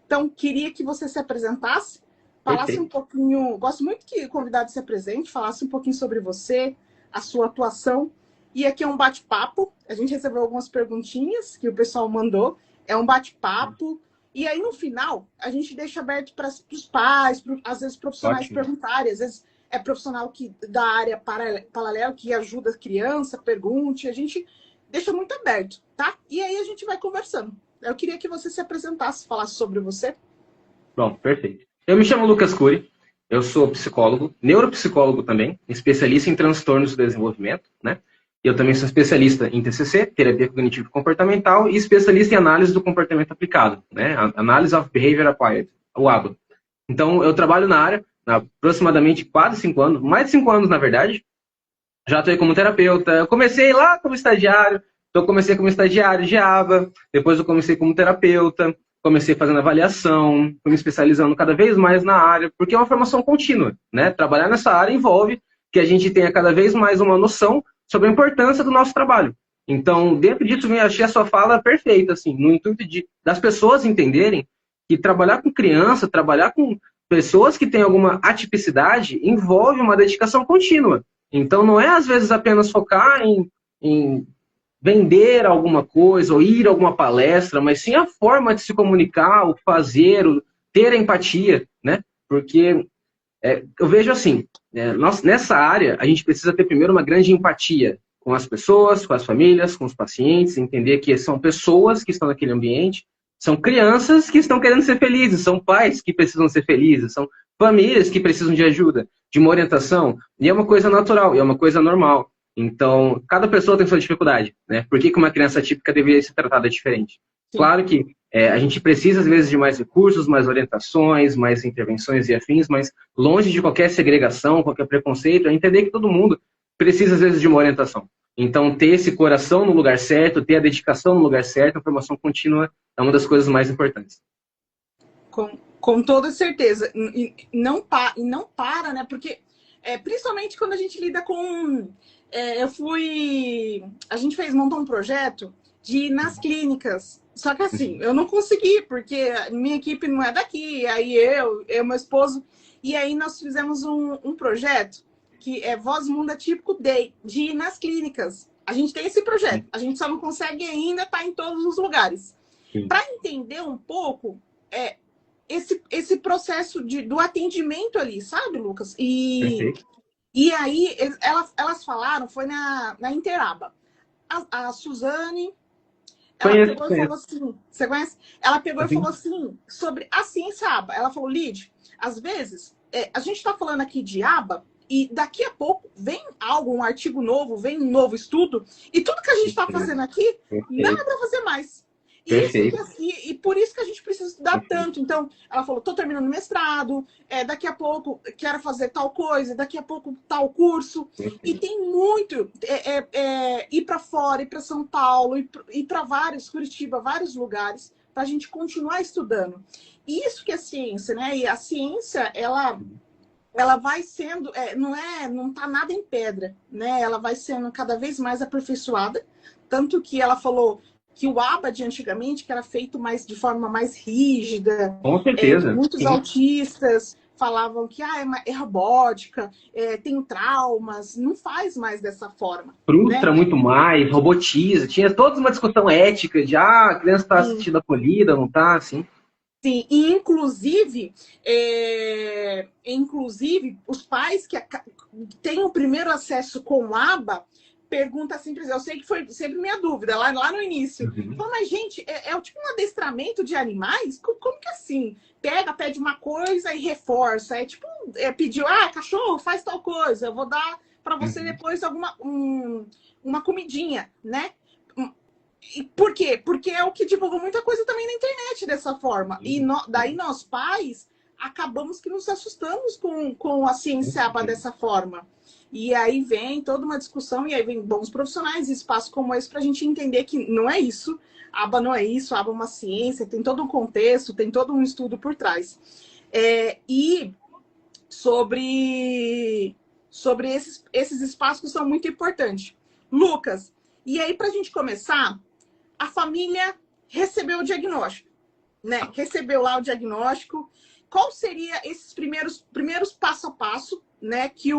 Então, queria que você se apresentasse, falasse um Perfeito. pouquinho... Gosto muito que o convidado se apresente, falasse um pouquinho sobre você, a sua atuação. E aqui é um bate-papo. A gente recebeu algumas perguntinhas que o pessoal mandou. É um bate-papo. E aí, no final, a gente deixa aberto para os pais, às vezes profissionais Ótimo. perguntarem, às vezes é profissional da área paralela que ajuda a criança, pergunte. A gente deixa muito aberto, tá? E aí a gente vai conversando. Eu queria que você se apresentasse, falasse sobre você. Bom, perfeito. Eu me chamo Lucas Cury, eu sou psicólogo, neuropsicólogo também, especialista em transtornos do desenvolvimento, né? Eu também sou especialista em TCC, terapia cognitivo-comportamental, e especialista em análise do comportamento aplicado, né? Analysis of Behavior Applied, o ABA. Então, eu trabalho na área há aproximadamente quase 5 anos, mais de 5 anos, na verdade. Já estou aí como terapeuta. Eu comecei lá como estagiário, então comecei como estagiário de ABA, depois eu comecei como terapeuta, comecei fazendo avaliação, fui me especializando cada vez mais na área, porque é uma formação contínua, né? Trabalhar nessa área envolve que a gente tenha cada vez mais uma noção sobre a importância do nosso trabalho. Então, dentro disso, eu achei a sua fala perfeita, assim, no intuito das pessoas entenderem que trabalhar com criança, trabalhar com pessoas que têm alguma atipicidade, envolve uma dedicação contínua. Então, não é, às vezes, apenas focar em vender alguma coisa ou ir a alguma palestra, mas sim a forma de se comunicar, o fazer, o ter empatia, né? Porque eu vejo assim, nessa área, a gente precisa ter primeiro uma grande empatia com as pessoas, com as famílias, com os pacientes, entender que são pessoas que estão naquele ambiente, são crianças que estão querendo ser felizes, são pais que precisam ser felizes, são famílias que precisam de ajuda, de uma orientação, e é uma coisa natural, e é uma coisa normal. Então, cada pessoa tem sua dificuldade, né? Por que uma criança típica deveria ser tratada diferente? Sim. Claro que a gente precisa, às vezes, de mais recursos, mais orientações, mais intervenções e afins, mas longe de qualquer segregação, qualquer preconceito, é entender que todo mundo precisa, às vezes, de uma orientação. Então, ter esse coração no lugar certo, ter a dedicação no lugar certo, a formação contínua é uma das coisas mais importantes. Com toda certeza. Não para, né? Porque, principalmente quando a gente lida com... A gente montou um projeto de ir nas clínicas. Só que assim, eu não consegui, porque minha equipe não é daqui. Aí meu esposo... E aí nós fizemos um projeto que é Voz Mundo Atípico Day, de ir nas clínicas. A gente tem esse projeto. A gente só não consegue ainda estar em todos os lugares. Para entender um pouco esse processo do atendimento ali, sabe, Lucas? E aí elas falaram, foi na Interaba. A Suzane, ela Conheço, pegou e falou conheço. assim, você conhece? Ela pegou e falou Assim, assim, sobre a ciência aba. Ela falou, Lid, às vezes, a gente está falando aqui de aba, e daqui a pouco vem um artigo novo, vem um novo estudo, e tudo que a gente está fazendo aqui não é perfeito, para fazer mais. perfeito, E por isso que a gente precisa estudar perfeito. tanto. Então, ela falou, estou terminando mestrado, daqui a pouco quero fazer tal coisa, daqui a pouco tal curso. E Perfeito. tem muito ir para fora, ir para São Paulo, ir para vários, Curitiba, vários lugares, para a gente continuar estudando. E isso que é ciência, né? E a ciência, ela vai sendo, não está nada em pedra, né? Ela vai sendo cada vez mais aperfeiçoada, tanto que ela falou que o ABA de antigamente, que era feito de forma mais rígida, Com que certeza, muitos sim. autistas falavam que é robótica, tem traumas, não faz mais dessa forma, né? Frustra muito mais, robotiza. Tinha toda uma discussão ética de a criança está Sim. assistindo acolhida, não está, assim. Sim, e inclusive os pais que têm o primeiro acesso com o ABA perguntam simples, eu sei que foi sempre minha dúvida lá no início. Uhum. Fala, mas gente, é tipo um adestramento de animais? Como que assim? Pede uma coisa e reforça. É tipo, pediu, cachorro, faz tal coisa, eu vou dar para você Uhum. depois uma comidinha, né? E por quê? Porque é o que divulgou muita coisa também na internet dessa forma. E Sim, daí nós pais acabamos que nos assustamos com a ciência aba dessa forma. E aí vem toda uma discussão, e aí vem bons profissionais e espaços como esse para a gente entender que não é isso, aba não é isso, aba é uma ciência, tem todo um contexto, tem todo um estudo por trás. E sobre esses espaços que são muito importantes. Lucas, e aí para a gente começar, a família recebeu o diagnóstico, né, recebeu lá o diagnóstico, qual seria esses primeiros passo a passo, né, que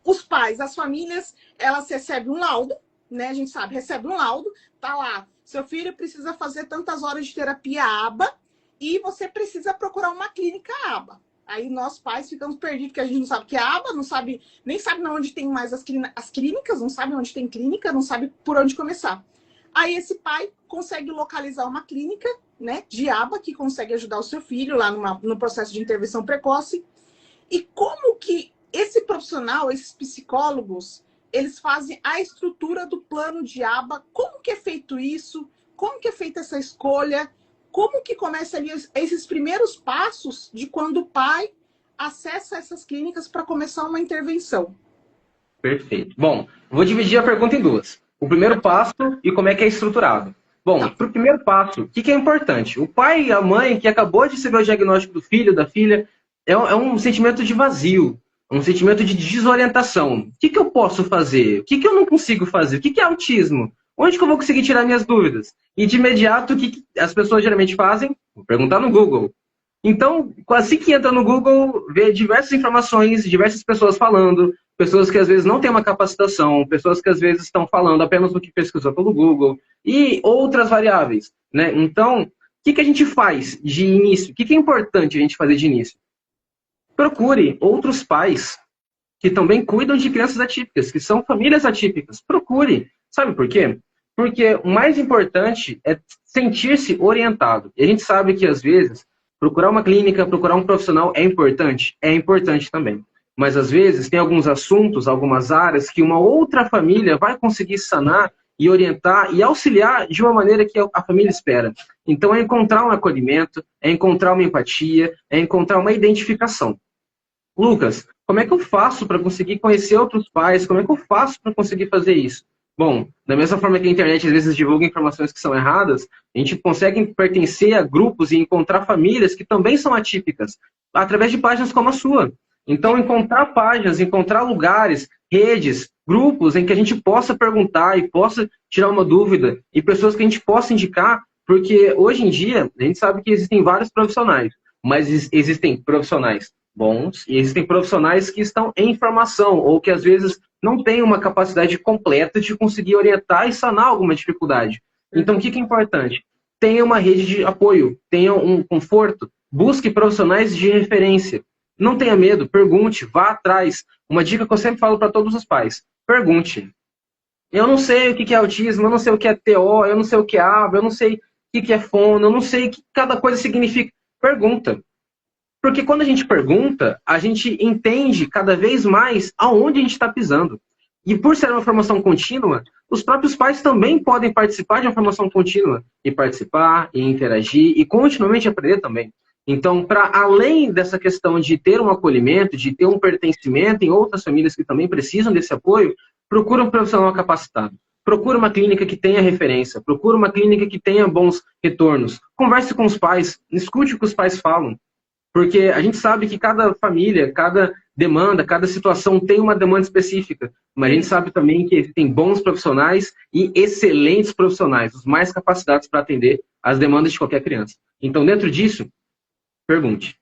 os pais, as famílias, elas recebem um laudo, né, a gente sabe, recebe um laudo, tá lá, seu filho precisa fazer tantas horas de terapia ABA e você precisa procurar uma clínica ABA. Aí nós pais ficamos perdidos, porque a gente não sabe o que é ABA, não sabe, nem sabe onde tem mais as clínicas, não sabe onde tem clínica, não sabe por onde começar. Aí esse pai consegue localizar uma clínica, né, de ABA, que consegue ajudar o seu filho lá no processo de intervenção precoce. E como que esse profissional, esses psicólogos, eles fazem a estrutura do plano de ABA? Como que é feito isso? Como que é feita essa escolha? Como que começa ali esses primeiros passos de quando o pai acessa essas clínicas para começar uma intervenção? Perfeito. Bom, vou dividir a pergunta em duas. O primeiro passo e como é que é estruturado. Bom, para o primeiro passo, o que é importante? O pai e a mãe que acabou de receber o diagnóstico do filho, da filha, é um sentimento de vazio, um sentimento de desorientação. O que eu posso fazer? O que eu não consigo fazer? O que é autismo? Onde que eu vou conseguir tirar minhas dúvidas? E de imediato, o que as pessoas geralmente fazem? Vou perguntar no Google. Então, assim que entra no Google, vê diversas informações, diversas pessoas falando, pessoas que às vezes não têm uma capacitação, pessoas que às vezes estão falando apenas do que pesquisou pelo Google, e outras variáveis, né? Então, o que a gente faz de início? O que é importante a gente fazer de início? Procure outros pais que também cuidam de crianças atípicas, que são famílias atípicas. Procure. Sabe por quê? Porque o mais importante é sentir-se orientado. E a gente sabe que, às vezes, procurar uma clínica, procurar um profissional é importante. É importante também. Mas, às vezes, tem alguns assuntos, algumas áreas que uma outra família vai conseguir sanar e orientar e auxiliar de uma maneira que a família espera. Então, é encontrar um acolhimento, é encontrar uma empatia, é encontrar uma identificação. Lucas, como é que eu faço para conseguir conhecer outros pais? Como é que eu faço para conseguir fazer isso? Bom, da mesma forma que a internet às vezes divulga informações que são erradas, a gente consegue pertencer a grupos e encontrar famílias que também são atípicas, através de páginas como a sua. Então, encontrar páginas, encontrar lugares, redes, grupos em que a gente possa perguntar e possa tirar uma dúvida, e pessoas que a gente possa indicar, porque hoje em dia a gente sabe que existem vários profissionais, mas existem profissionais bons e existem profissionais que estão em formação ou que às vezes não têm uma capacidade completa de conseguir orientar e sanar alguma dificuldade. Então, o que é importante? Tenha uma rede de apoio, tenha um conforto, busque profissionais de referência. Não tenha medo, pergunte, vá atrás. Uma dica que eu sempre falo para todos os pais: pergunte. Eu não sei o que é autismo, eu não sei o que é TO, eu não sei o que é ABA, eu não sei o que é fono, eu não sei o que cada coisa significa. Pergunta. Porque quando a gente pergunta, a gente entende cada vez mais aonde a gente está pisando. E por ser uma formação contínua, os próprios pais também podem participar de uma formação contínua. E participar, e interagir, e continuamente aprender também. Então, para além dessa questão de ter um acolhimento, de ter um pertencimento em outras famílias que também precisam desse apoio, procura um profissional capacitado. Procura uma clínica que tenha referência. Procura uma clínica que tenha bons retornos. Converse com os pais. Escute o que os pais falam. Porque a gente sabe que cada família, cada demanda, cada situação tem uma demanda específica. Mas a gente sabe também que existem bons profissionais e excelentes profissionais, os mais capacitados para atender as demandas de qualquer criança. Então, dentro disso, pergunte.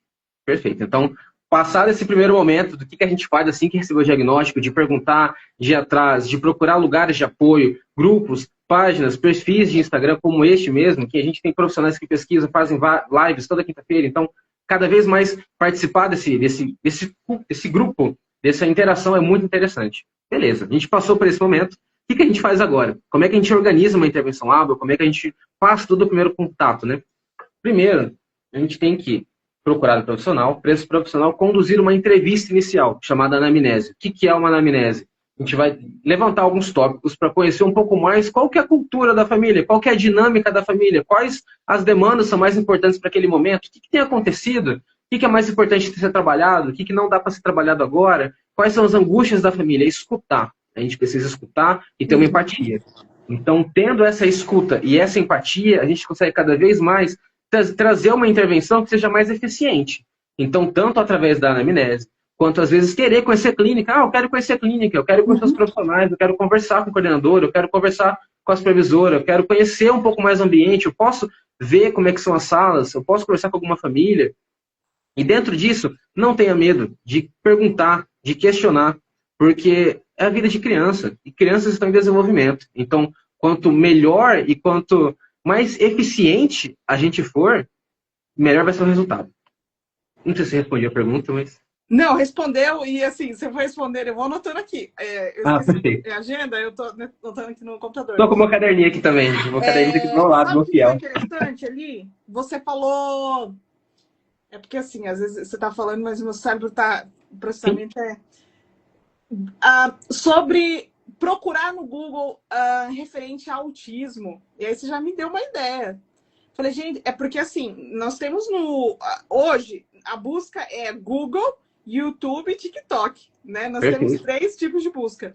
Perfeito. Então, passado esse primeiro momento do que a gente faz assim que recebeu o diagnóstico, de perguntar, de ir atrás, de procurar lugares de apoio, grupos, páginas, perfis de Instagram como este mesmo, que a gente tem profissionais que pesquisam, fazem lives toda quinta-feira. Então, cada vez mais participar desse grupo, dessa interação é muito interessante. Beleza, a gente passou por esse momento. O que a gente faz agora? Como é que a gente organiza uma intervenção ABA? Como é que a gente faz tudo o primeiro contato, né? Primeiro, a gente tem que procurar um profissional, para esse profissional conduzir uma entrevista inicial, chamada anamnese. O que é uma anamnese? A gente vai levantar alguns tópicos para conhecer um pouco mais qual que é a cultura da família, qual que é a dinâmica da família, quais as demandas são mais importantes para aquele momento, o que tem acontecido, o que é mais importante de ser trabalhado, o que não dá para ser trabalhado agora, quais são as angústias da família. É escutar. A gente precisa escutar e ter uma empatia. Então, tendo essa escuta e essa empatia, a gente consegue cada vez mais trazer uma intervenção que seja mais eficiente. Então, tanto através da anamnese, quanto às vezes querer conhecer clínica. Eu quero conhecer clínica, eu quero conhecer os profissionais, eu quero conversar com o coordenador, eu quero conversar com a supervisora, eu quero conhecer um pouco mais o ambiente, eu posso ver como é que são as salas, eu posso conversar com alguma família. E dentro disso, não tenha medo de perguntar, de questionar, porque é a vida de criança, e crianças estão em desenvolvimento. Então, quanto melhor e quanto mais eficiente a gente for, melhor vai ser o resultado. Não sei se respondi a pergunta, mas... Não, respondeu, e assim, você foi responder, eu vou anotando aqui. Eu esqueci perfeito. a agenda, eu tô anotando aqui no computador. Estou com o meu caderninho aqui também. O meu caderninho aqui do meu lado, Sabe meu o que foi fiel. interessante ali? Você falou... É porque assim, às vezes você está falando, mas o meu cérebro está... O processamento sobre procurar no Google referente a autismo. E aí você já me deu uma ideia. Falei, gente, é porque assim, nós temos hoje, a busca é Google, YouTube e TikTok, né? Nós temos 3 tipos de busca.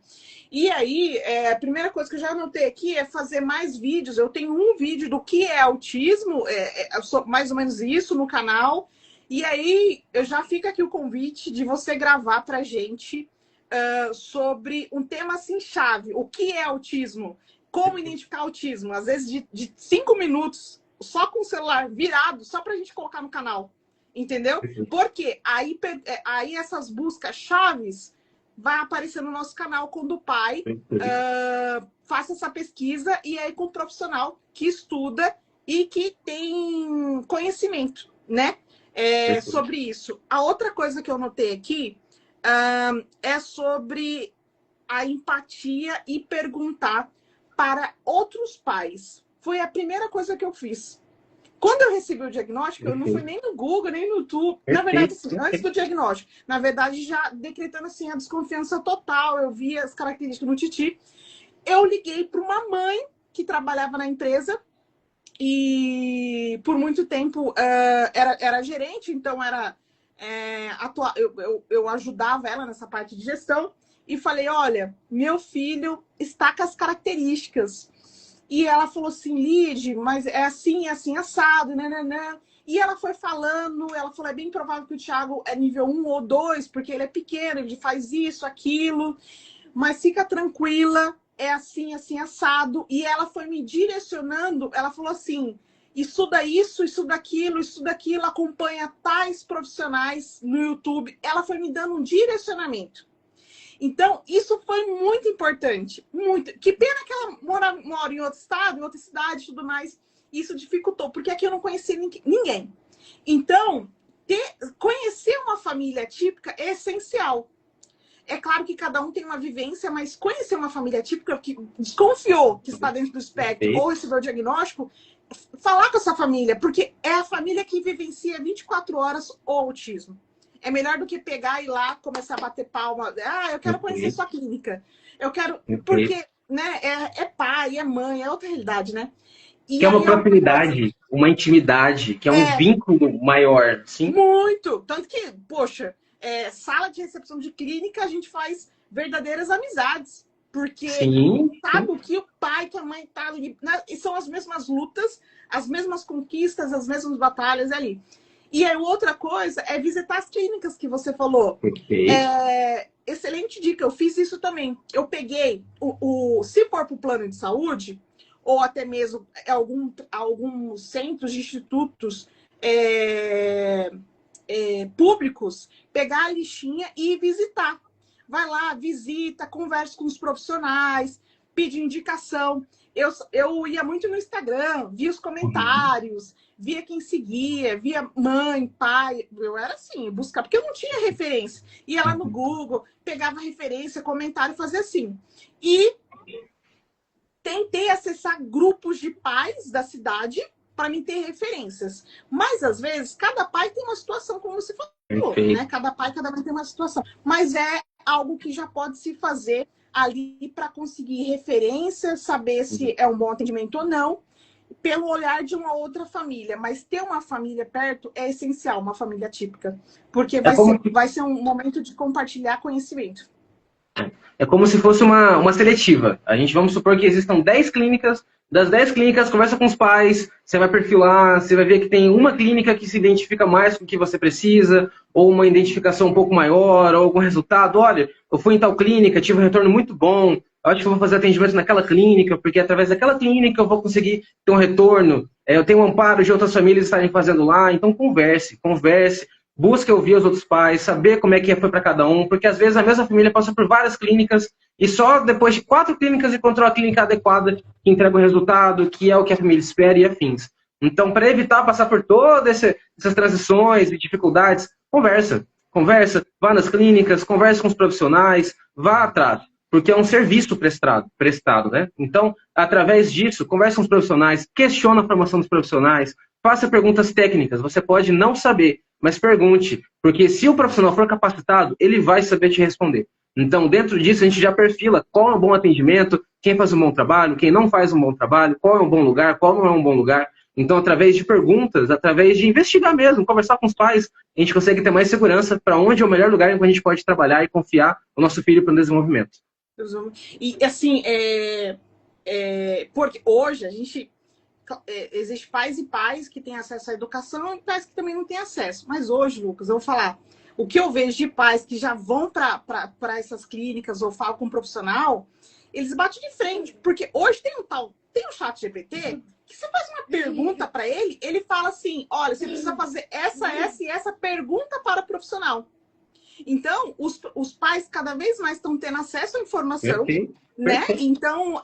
E aí, a primeira coisa que eu já anotei aqui é fazer mais vídeos. Eu tenho um vídeo do que é autismo, mais ou menos isso no canal. E aí, eu já fica aqui o convite de você gravar pra gente sobre um tema assim chave. O que é autismo? Como identificar autismo? Às vezes de 5 minutos, só com o celular virado, só pra gente colocar no canal. Entendeu? Porque aí essas buscas chaves vai aparecer no nosso canal quando o pai faça essa pesquisa e aí com um profissional que estuda e que tem conhecimento, né? Sobre isso. A outra coisa que eu notei aqui é sobre a empatia e perguntar para outros pais. Foi a primeira coisa que eu fiz. Quando eu recebi o diagnóstico, eu não fui nem no Google, nem no YouTube. Na verdade, assim, antes do diagnóstico. Na verdade, já decretando assim, a desconfiança total. Eu vi as características no Titi. Eu liguei para uma mãe que trabalhava na empresa e por muito tempo era gerente, então eu ajudava ela nessa parte de gestão. E falei, olha, meu filho está com as características. E ela falou assim, Lid, mas é assim, assado, né? E ela foi falando, ela falou, é bem provável que o Thiago é nível 1 ou 2, porque ele é pequeno, ele faz isso, aquilo, mas fica tranquila, é assim, assado. E ela foi me direcionando, ela falou assim, estuda isso, estuda aquilo, acompanha tais profissionais no YouTube. Ela foi me dando um direcionamento. Então, isso foi muito importante. Muito. Que pena que ela mora em outro estado, em outra cidade e tudo mais. Isso dificultou, porque aqui eu não conhecia ninguém. Então, conhecer uma família típica é essencial. É claro que cada um tem uma vivência, mas conhecer uma família típica que desconfiou que está dentro do espectro ou recebeu o diagnóstico, falar com essa família, porque é a família que vivencia 24 horas o autismo. É melhor do que pegar e ir lá, começar a bater palma. Eu quero conhecer sua clínica. Eu quero... Porque, né, é pai, é mãe, é outra realidade, né? E que é uma proximidade, uma intimidade, que é um vínculo maior, sim? Muito! Tanto que, poxa, sala de recepção de clínica, a gente faz verdadeiras amizades. Porque sabe o que o pai, que a mãe tá ali... E são as mesmas lutas, as mesmas conquistas, as mesmas batalhas ali. E aí, outra coisa é visitar as clínicas que você falou. Excelente dica, eu fiz isso também. Eu peguei, se for para o plano de saúde, ou até mesmo alguns centros, institutos públicos, pegar a listinha e visitar. Vai lá, visita, conversa com os profissionais, pede indicação. Eu ia muito no Instagram, via os comentários, via quem seguia, via mãe, pai. Eu era assim, buscar, porque eu não tinha referência. Ia lá no Google, pegava referência, comentário, fazia assim. E tentei acessar grupos de pais da cidade para me ter referências. Mas, às vezes, cada pai tem uma situação, como você falou, né? Cada pai, cada mãe tem uma situação. Mas é algo que já pode se fazer ali para conseguir referência, saber se é um bom atendimento ou não, pelo olhar de uma outra família. Mas ter uma família perto é essencial, uma família típica. Porque vai ser um momento de compartilhar conhecimento. É como se fosse uma seletiva. A gente, vamos supor que existam 10 clínicas, das 10 clínicas, conversa com os pais, você vai perfilar, você vai ver que tem uma clínica que se identifica mais com o que você precisa, ou uma identificação um pouco maior, ou algum resultado. Olha, eu fui em tal clínica, tive um retorno muito bom, eu acho que eu vou fazer atendimento naquela clínica, porque através daquela clínica eu vou conseguir ter um retorno, eu tenho um amparo de outras famílias estarem fazendo lá, então converse, busque ouvir os outros pais, saber como é que foi para cada um, porque às vezes a mesma família passa por várias clínicas e só depois de 4 clínicas encontrou a clínica adequada que entrega o resultado, que é o que a família espera e afins. Então, para evitar passar por todas essas transições e dificuldades, conversa, vá nas clínicas, converse com os profissionais, vá atrás, porque é um serviço prestado, né? Então, através disso, converse com os profissionais, questione a formação dos profissionais, faça perguntas técnicas, você pode não saber, mas pergunte, porque se o profissional for capacitado, ele vai saber te responder. Então, dentro disso, a gente já perfila qual é um bom atendimento, quem faz um bom trabalho, quem não faz um bom trabalho, qual é um bom lugar, qual não é um bom lugar. Então, através de perguntas, através de investigar mesmo, conversar com os pais, a gente consegue ter mais segurança para onde é o melhor lugar em que a gente pode trabalhar e confiar o nosso filho para o desenvolvimento. E, assim, porque hoje a gente... Existem pais e pais que têm acesso à educação e pais que também não têm acesso. Mas hoje, Lucas, eu vou falar, o que eu vejo de pais que já vão para essas clínicas ou falam com um profissional, eles batem de frente. Porque hoje tem o chat GPT, que você faz uma pergunta para ele, ele fala assim, olha, você precisa fazer essa e essa pergunta para o profissional. Então, os pais cada vez mais estão tendo acesso à informação, né? Então,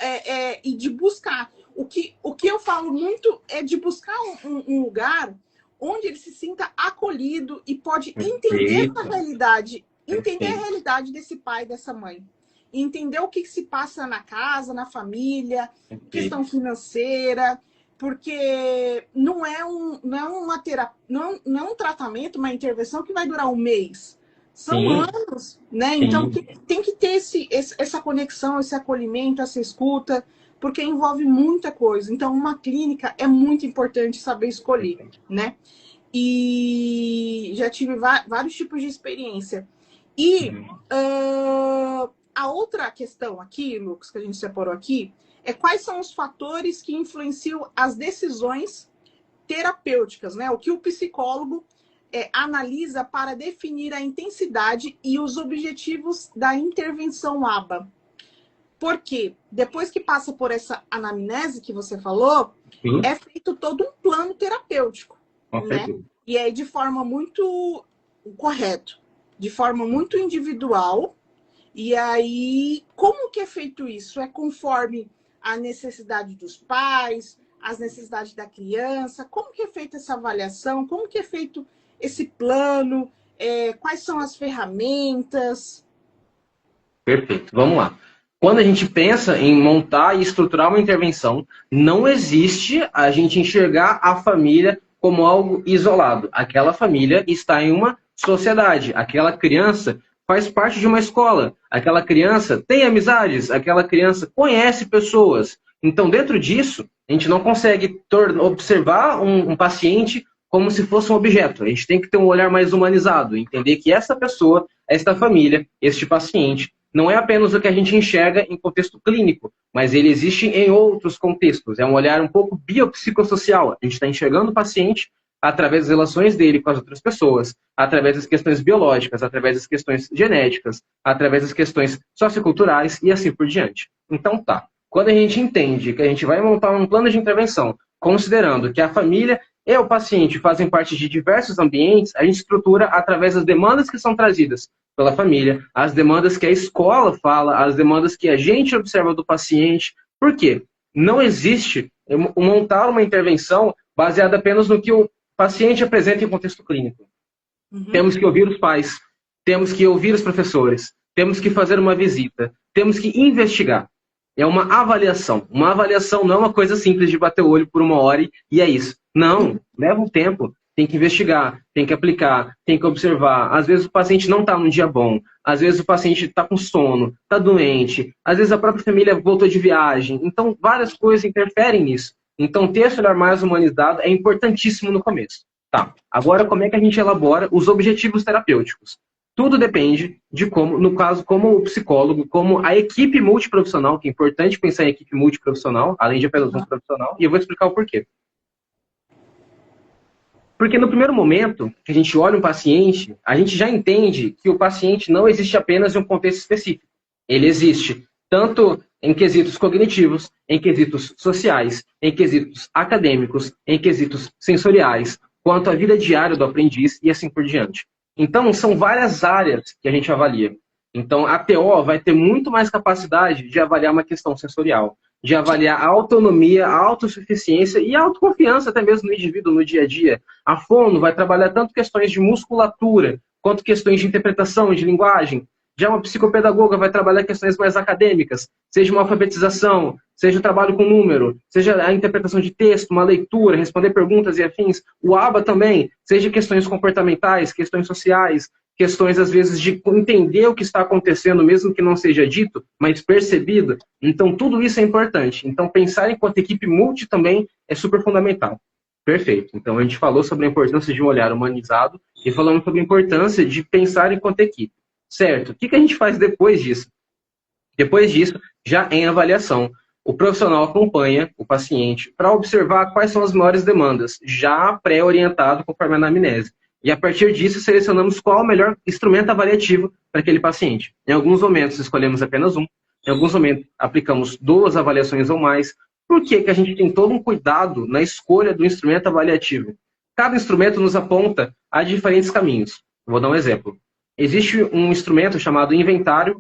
e de buscar. O que eu falo muito é de buscar um lugar onde ele se sinta acolhido e pode entender essa realidade, entender a realidade desse pai e dessa mãe. Entender o que se passa na casa, na família, questão financeira, porque não é uma terapia, não é um tratamento, uma intervenção que vai durar um mês. São anos, né? Então tem que ter essa conexão, esse acolhimento, essa escuta, porque envolve muita coisa. Então, uma clínica é muito importante saber escolher, né? E já tive vários tipos de experiência. E a outra questão aqui, Lucas, que a gente separou aqui, é quais são os fatores que influenciam as decisões terapêuticas, né? O que o psicólogo analisa para definir a intensidade e os objetivos da intervenção ABA. Porque depois que passa por essa anamnese que você falou, é feito todo um plano terapêutico, né? E é de forma muito correta, de forma muito individual. E aí, como que é feito isso? É conforme a necessidade dos pais, as necessidades da criança? Como que é feita essa avaliação? Como que é feito esse plano? Quais são as ferramentas? Perfeito, vamos lá. Quando a gente pensa em montar e estruturar uma intervenção, não existe a gente enxergar a família como algo isolado. Aquela família está em uma sociedade. Aquela criança faz parte de uma escola. Aquela criança tem amizades. Aquela criança conhece pessoas. Então, dentro disso, a gente não consegue observar um paciente como se fosse um objeto. A gente tem que ter um olhar mais humanizado, entender que essa pessoa, esta família, este paciente, não é apenas o que a gente enxerga em contexto clínico, mas ele existe em outros contextos. É um olhar um pouco biopsicossocial. A gente está enxergando o paciente através das relações dele com as outras pessoas, através das questões biológicas, através das questões genéticas, através das questões socioculturais e assim por diante. Então tá, quando a gente entende que a gente vai montar um plano de intervenção, considerando que a família e o paciente fazem parte de diversos ambientes, a gente estrutura através das demandas que são trazidas pela família, as demandas que a escola fala, as demandas que a gente observa do paciente. Por quê? Não existe montar uma intervenção baseada apenas no que o paciente apresenta em contexto clínico. Temos que ouvir os pais, temos que ouvir os professores, temos que fazer uma visita, temos que investigar. É uma avaliação. Uma avaliação não é uma coisa simples de bater o olho por 1 hora e é isso. Não, leva um tempo. Tem que investigar, tem que aplicar, tem que observar. Às vezes o paciente não está num dia bom, às vezes o paciente está com sono, está doente, às vezes a própria família voltou de viagem. Então, várias coisas interferem nisso. Então, ter esse olhar mais humanizado é importantíssimo no começo. Tá, agora como é que a gente elabora os objetivos terapêuticos? Tudo depende de como, no caso, como o psicólogo, como a equipe multiprofissional, que é importante pensar em equipe multiprofissional, além de apenas um profissional, e eu vou explicar o porquê. Porque no primeiro momento que a gente olha um paciente, a gente já entende que o paciente não existe apenas em um contexto específico. Ele existe tanto em quesitos cognitivos, em quesitos sociais, em quesitos acadêmicos, em quesitos sensoriais, quanto à vida diária do aprendiz e assim por diante. Então, são várias áreas que a gente avalia. Então, a TO vai ter muito mais capacidade de avaliar uma questão sensorial, de avaliar a autonomia, a autossuficiência e a autoconfiança até mesmo no indivíduo no dia a dia. A fono vai trabalhar tanto questões de musculatura, quanto questões de interpretação, de linguagem. Já uma psicopedagoga vai trabalhar questões mais acadêmicas, seja uma alfabetização, seja o trabalho com número, seja a interpretação de texto, uma leitura, responder perguntas e afins. O ABA também, seja questões comportamentais, questões sociais, questões, às vezes, de entender o que está acontecendo, mesmo que não seja dito, mas percebido. Então, tudo isso é importante. Então, pensar enquanto equipe multi também é super fundamental. Perfeito. Então, a gente falou sobre a importância de um olhar humanizado e falamos sobre a importância de pensar enquanto equipe. Certo. O que a gente faz depois disso? Depois disso, já em avaliação, o profissional acompanha o paciente para observar quais são as maiores demandas, já pré-orientado conforme a anamnese. E a partir disso, selecionamos qual o melhor instrumento avaliativo para aquele paciente. Em alguns momentos, escolhemos apenas um. Em alguns momentos, aplicamos 2 avaliações ou mais. Por que a gente tem todo um cuidado na escolha do instrumento avaliativo? Cada instrumento nos aponta a diferentes caminhos. Vou dar um exemplo. Existe um instrumento chamado inventário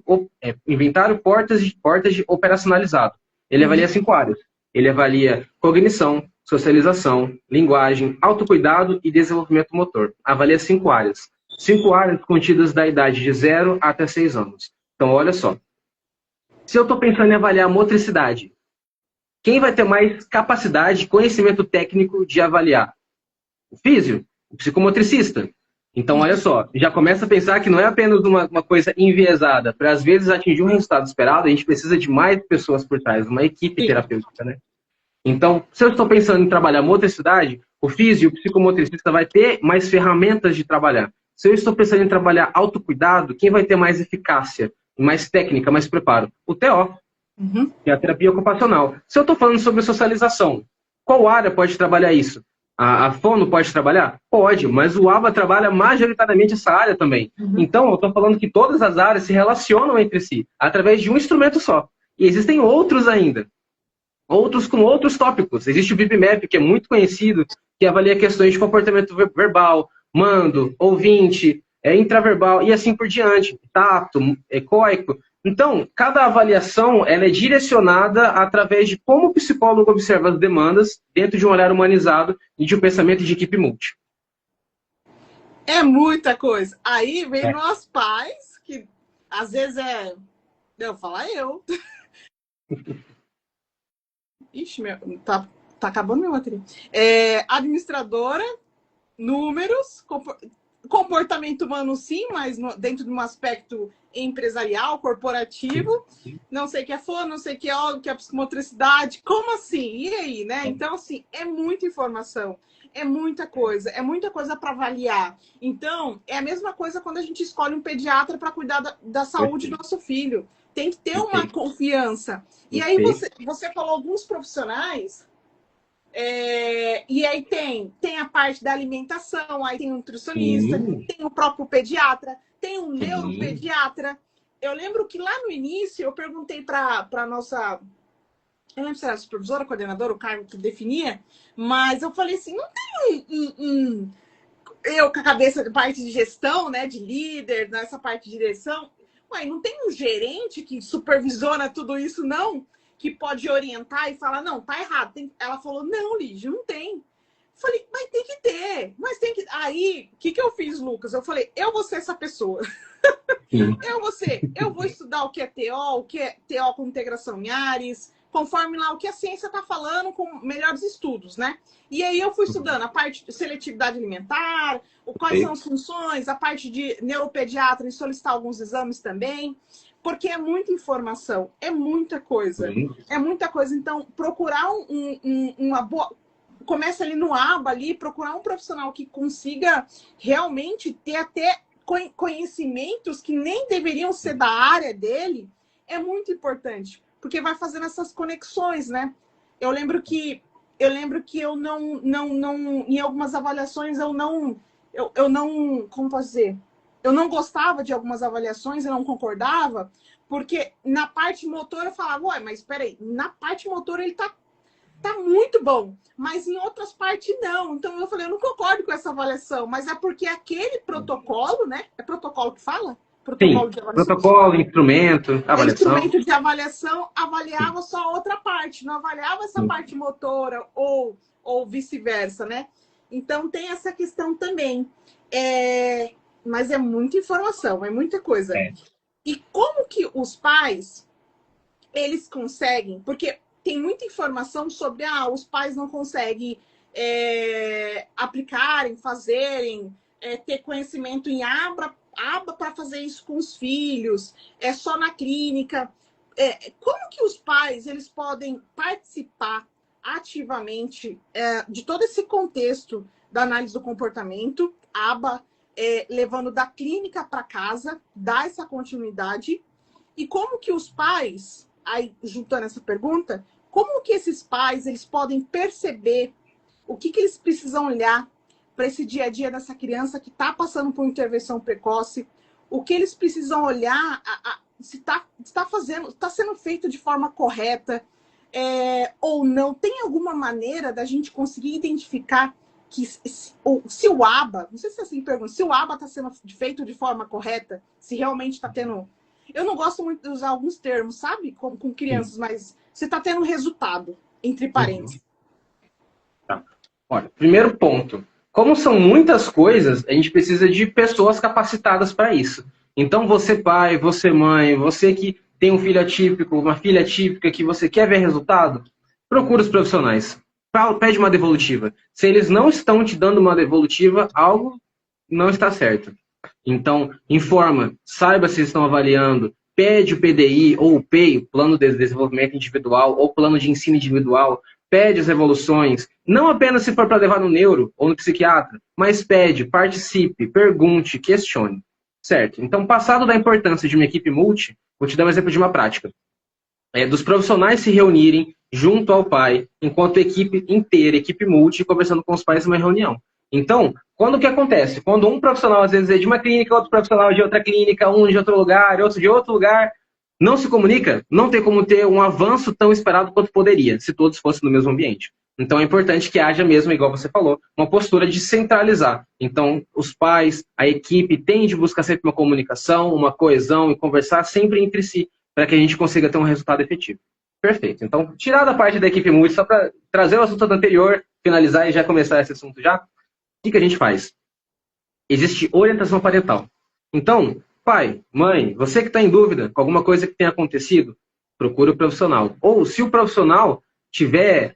portas de operacionalizado. Ele avalia 5 áreas. Ele avalia cognição, socialização, linguagem, autocuidado e desenvolvimento motor. Avalia 5 áreas. 5 áreas contidas da idade de 0 até 6 anos. Então, olha só. Se eu estou pensando em avaliar a motricidade, quem vai ter mais capacidade, conhecimento técnico de avaliar? O físio? O psicomotricista? Então, olha só, já começa a pensar que não é apenas uma coisa enviesada. Para, às vezes, atingir um resultado esperado, a gente precisa de mais pessoas por trás, uma equipe terapêutica, né? Então, se eu estou pensando em trabalhar motricidade, o físio, o psicomotricista vai ter mais ferramentas de trabalhar. Se eu estou pensando em trabalhar autocuidado, quem vai ter mais eficácia, mais técnica, mais preparo? O TO, que é a terapia ocupacional. Se eu estou falando sobre socialização, qual área pode trabalhar isso? A fono pode trabalhar? Pode, mas o ABA trabalha majoritariamente essa área também. Então, eu estou falando que todas as áreas se relacionam entre si, através de um instrumento só. E existem outros ainda. Outros com outros tópicos. Existe o BIPMAP, que é muito conhecido, que avalia questões de comportamento verbal, mando, ouvinte, intraverbal e assim por diante. Tato, ecoico. Então, cada avaliação ela é direcionada através de como o psicólogo observa as demandas dentro de um olhar humanizado e de um pensamento de equipe multi. É muita coisa. Aí vem nós pais, que às vezes eu falar eu. Ixi, tá acabando minha bateria. Administradora, números, comportamento humano sim, mas dentro de um aspecto empresarial, corporativo, não sei o que é fono, não sei o que é óleo, que é psicomotricidade, como assim? E aí, né? Então, assim, é muita informação, é muita coisa para avaliar. Então, é a mesma coisa quando a gente escolhe um pediatra para cuidar da saúde do nosso filho. Tem que ter uma confiança. E aí você falou alguns profissionais, e aí tem a parte da alimentação, aí tem o nutricionista, tem o próprio pediatra, tem o neuropediatra. Eu lembro que lá no início eu perguntei para a nossa... Eu lembro se era a supervisora, coordenadora, o cargo que definia, mas eu falei assim, não tem eu com a cabeça de parte de gestão, né, de líder, nessa parte de direção, ué, não tem um gerente que supervisiona tudo isso, não? Que pode orientar e falar, não, tá errado. Ela falou, não, Lígia, não tem. Falei, mas tem que ter. Mas tem que... Aí, o que eu fiz, Lucas? Eu falei, eu vou ser essa pessoa. Eu vou estudar o que é TO com integração em áreas, conforme lá o que a ciência está falando, com melhores estudos, né? E aí eu fui estudando a parte de seletividade alimentar, quais são as funções, a parte de neuropediatra e solicitar alguns exames também, porque é muita informação, é muita coisa. É muita coisa. Então, procurar uma boa... Começa ali no ABA, ali, procurar um profissional que consiga realmente ter até conhecimentos que nem deveriam ser da área dele, é muito importante, porque vai fazendo essas conexões, né? Eu lembro que eu não em algumas avaliações eu não, como posso dizer? Eu não gostava de algumas avaliações, eu não concordava, Porque na parte motora eu falava, ué, mas peraí, na parte motora ele tá muito bom, mas em outras partes não. Então eu falei, eu não concordo com essa avaliação, mas é porque aquele protocolo, né? É protocolo que fala? Protocolo Sim, de avaliação. protocolo, instrumento, avaliação. Instrumento de avaliação avaliava só outra parte, não avaliava essa parte motora ou vice-versa, né? Então tem essa questão também. Mas é muita informação, é muita coisa. É. E como que os pais, eles conseguem... Porque tem muita informação sobre os pais não conseguem aplicarem, fazerem, ter conhecimento em aba para fazer isso com os filhos, é só na clínica. Como que os pais eles podem participar ativamente de todo esse contexto da análise do comportamento, aba, levando da clínica para casa, dar essa continuidade, e como que os pais, aí juntando essa pergunta, como que esses pais eles podem perceber o que eles precisam olhar para esse dia a dia dessa criança que está passando por intervenção precoce, o que eles precisam olhar, se está sendo feito de forma correta ou não. Tem alguma maneira da gente conseguir identificar que se o ABA, não sei se é assim que pergunta, se o ABA está sendo feito de forma correta, se realmente está tendo... Eu não gosto muito de usar alguns termos, sabe? Com crianças, mas você está tendo resultado, entre parênteses. Tá. Olha, primeiro ponto. Como são muitas coisas, a gente precisa de pessoas capacitadas para isso. Então, você pai, você mãe, você que tem um filho atípico, uma filha atípica, que você quer ver resultado, procura os profissionais. Pede uma devolutiva. Se eles não estão te dando uma devolutiva, algo não está certo. Então, informa, saiba se estão avaliando, pede o PDI ou o PEI, Plano de Desenvolvimento Individual, ou Plano de Ensino Individual, pede as evoluções, não apenas se for para levar no neuro ou no psiquiatra, mas pede, participe, pergunte, questione. Certo? Então, passado da importância de uma equipe multi, vou te dar um exemplo de uma prática. Dos profissionais se reunirem junto ao pai, enquanto equipe inteira, equipe multi, conversando com os pais em uma reunião. Então, quando o que acontece? Quando um profissional, às vezes, é de uma clínica, outro profissional de outra clínica, um de outro lugar, outro de outro lugar, não se comunica, não tem como ter um avanço tão esperado quanto poderia, se todos fossem no mesmo ambiente. Então, é importante que haja mesmo, igual você falou, uma postura de centralizar. Então, os pais, a equipe, tem de buscar sempre uma comunicação, uma coesão e conversar sempre entre si, para que a gente consiga ter um resultado efetivo. Perfeito. Então, tirar da parte da equipe multi, só para trazer o assunto anterior, finalizar e já começar esse assunto já, o que a gente faz? Existe orientação parental. Então, pai, mãe, você que está em dúvida com alguma coisa que tenha acontecido, procure o profissional. Ou, se o profissional estiver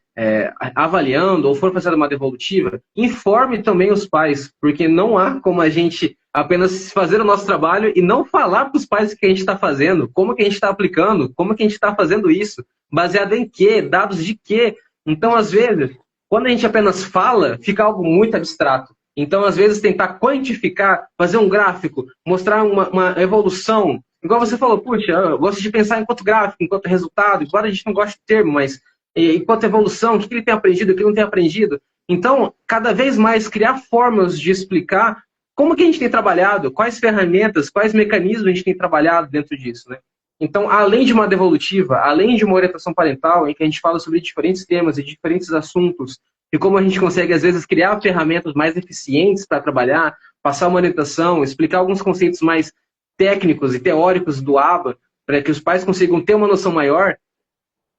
avaliando ou for fazer uma devolutiva, informe também os pais, porque não há como a gente apenas fazer o nosso trabalho e não falar para os pais o que a gente está fazendo, como que a gente está aplicando, como que a gente está fazendo isso, baseado em quê, dados de quê. Então, às vezes, quando a gente apenas fala, fica algo muito abstrato. Então, às vezes, tentar quantificar, fazer um gráfico, mostrar uma evolução. Igual você falou, puxa, eu gosto de pensar enquanto gráfico, enquanto resultado, embora a gente não goste de termo, mas enquanto evolução, o que ele tem aprendido, o que ele não tem aprendido. Então, cada vez mais criar formas de explicar como que a gente tem trabalhado, quais ferramentas, quais mecanismos a gente tem trabalhado dentro disso, né? Então, além de uma devolutiva, além de uma orientação parental, em que a gente fala sobre diferentes temas e diferentes assuntos, e como a gente consegue, às vezes, criar ferramentas mais eficientes para trabalhar, passar uma orientação, explicar alguns conceitos mais técnicos e teóricos do ABA, para que os pais consigam ter uma noção maior,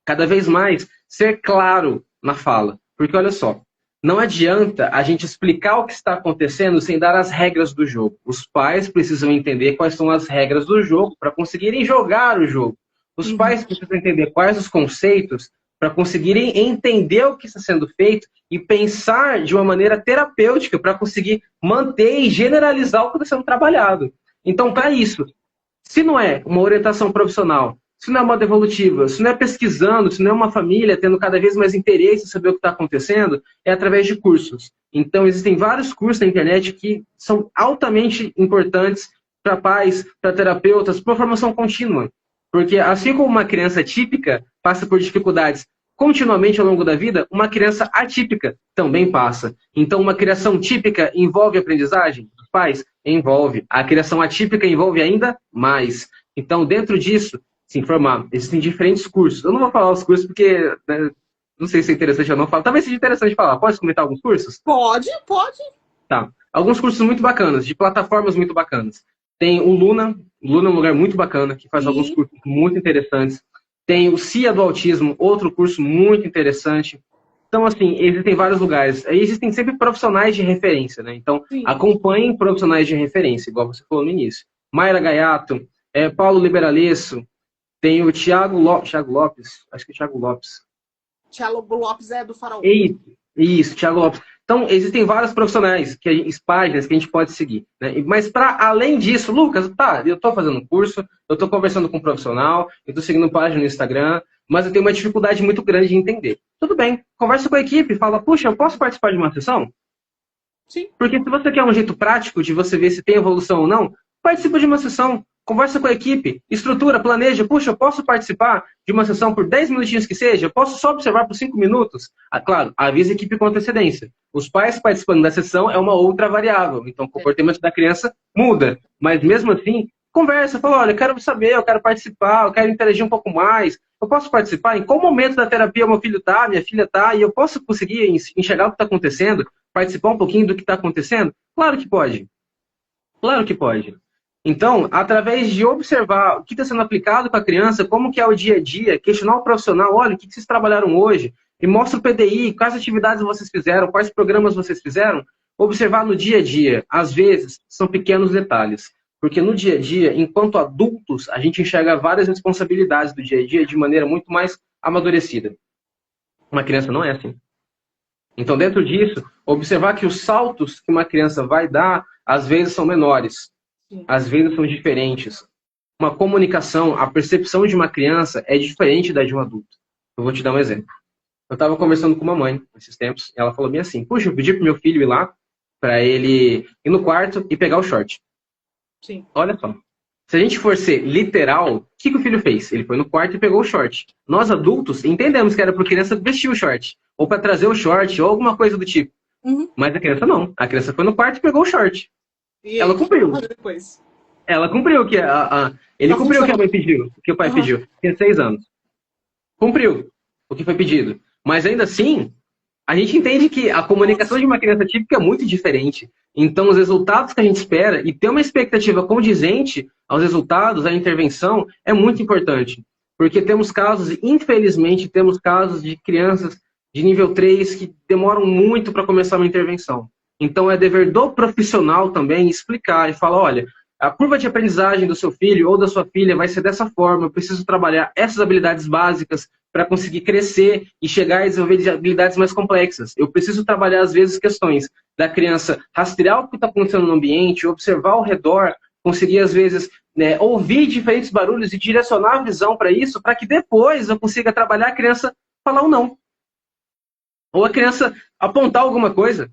cada vez mais ser claro na fala. Porque, olha só, não adianta a gente explicar o que está acontecendo sem dar as regras do jogo. Os pais precisam entender quais são as regras do jogo para conseguirem jogar o jogo. Os pais precisam entender quais os conceitos para conseguirem entender o que está sendo feito e pensar de uma maneira terapêutica para conseguir manter e generalizar o que está sendo trabalhado. Então, para isso, se não é uma orientação profissional, se não é uma devolutiva, se não é pesquisando, se não é uma família tendo cada vez mais interesse em saber o que está acontecendo, é através de cursos. Então, existem vários cursos na internet que são altamente importantes para pais, para terapeutas, para formação contínua. Porque assim como uma criança típica passa por dificuldades continuamente ao longo da vida, uma criança atípica também passa. Então, uma criação típica envolve aprendizagem? Pais, envolve. A criação atípica envolve ainda mais. Então, dentro disso, se informar. Existem diferentes cursos. Eu não vou falar os cursos porque, né, não sei se é interessante ou não falar. Talvez seja interessante falar. Pode comentar alguns cursos? Pode, pode. Tá. Alguns cursos muito bacanas, de plataformas muito bacanas. Tem o Luna. O Luna é um lugar muito bacana, que faz alguns cursos muito interessantes. Tem o CIA do Autismo, outro curso muito interessante. Então, assim, existem vários lugares. Aí existem sempre profissionais de referência, né? Então, acompanhem profissionais de referência, igual você falou no início. Mayra Gaiato, Paulo Liberalesso, tem o Thiago Lopes, acho que é Thiago Lopes. Thiago Lopes é do Farol. Isso, Thiago Lopes. Então, existem vários profissionais, páginas que a gente pode seguir, né? Mas, para além disso, Lucas, tá, eu estou fazendo um curso, eu estou conversando com um profissional, eu estou seguindo página no Instagram, mas eu tenho uma dificuldade muito grande de entender. Tudo bem, conversa com a equipe, fala, puxa, eu posso participar de uma sessão? Sim. Porque se você quer um jeito prático de você ver se tem evolução ou não, participa de uma sessão, conversa com a equipe, estrutura, planeja, puxa, eu posso participar de uma sessão por 10 minutinhos que seja? Eu posso só observar por 5 minutos? Claro, avisa a equipe com antecedência. Os pais participando da sessão é uma outra variável, então o comportamento da criança muda. Mas mesmo assim, conversa, fala, olha, eu quero saber, eu quero participar, eu quero interagir um pouco mais, eu posso participar? Em qual momento da terapia meu filho está, minha filha está, e eu posso conseguir enxergar o que está acontecendo, participar um pouquinho do que está acontecendo? Claro que pode. Claro que pode. Então, através de observar o que está sendo aplicado com a criança, como que é o dia a dia, questionar o profissional, olha, o que vocês trabalharam hoje, me mostra o PDI, quais atividades vocês fizeram, quais programas vocês fizeram, observar no dia a dia. Às vezes, são pequenos detalhes, porque no dia a dia, enquanto adultos, a gente enxerga várias responsabilidades do dia a dia de maneira muito mais amadurecida. Uma criança não é assim. Então, dentro disso, observar que os saltos que uma criança vai dar, às vezes são menores. Às vezes são diferentes. Uma comunicação, a percepção de uma criança é diferente da de um adulto. Eu vou te dar um exemplo. Eu estava conversando com uma mãe esses tempos, e ela falou bem assim, puxa, eu pedi pro meu filho ir lá, para ele ir no quarto e pegar o short. Sim. Olha só. Se a gente for ser literal, o que o filho fez? Ele foi no quarto e pegou o short. Nós adultos entendemos que era para a criança vestir o short, ou para trazer o short, ou alguma coisa do tipo. Mas a criança não. A criança foi no quarto e pegou o short. E ela cumpriu. Ela cumpriu o que ele cumpriu o que a mãe pediu, o que o pai pediu. Tinha 6 anos. Cumpriu o que foi pedido. Mas ainda assim, a gente entende que a comunicação de uma criança típica é muito diferente. Então, os resultados que a gente espera e ter uma expectativa condizente aos resultados, à intervenção, é muito importante. Porque temos casos, infelizmente, temos casos de crianças de nível 3 que demoram muito para começar uma intervenção. Então, é dever do profissional também explicar e falar, olha, a curva de aprendizagem do seu filho ou da sua filha vai ser dessa forma, eu preciso trabalhar essas habilidades básicas para conseguir crescer e chegar a desenvolver habilidades mais complexas. Eu preciso trabalhar, às vezes, questões da criança rastrear o que está acontecendo no ambiente, observar ao redor, conseguir, às vezes, ouvir diferentes barulhos e direcionar a visão para isso, para que depois eu consiga trabalhar a criança falar ou não. Ou a criança apontar alguma coisa.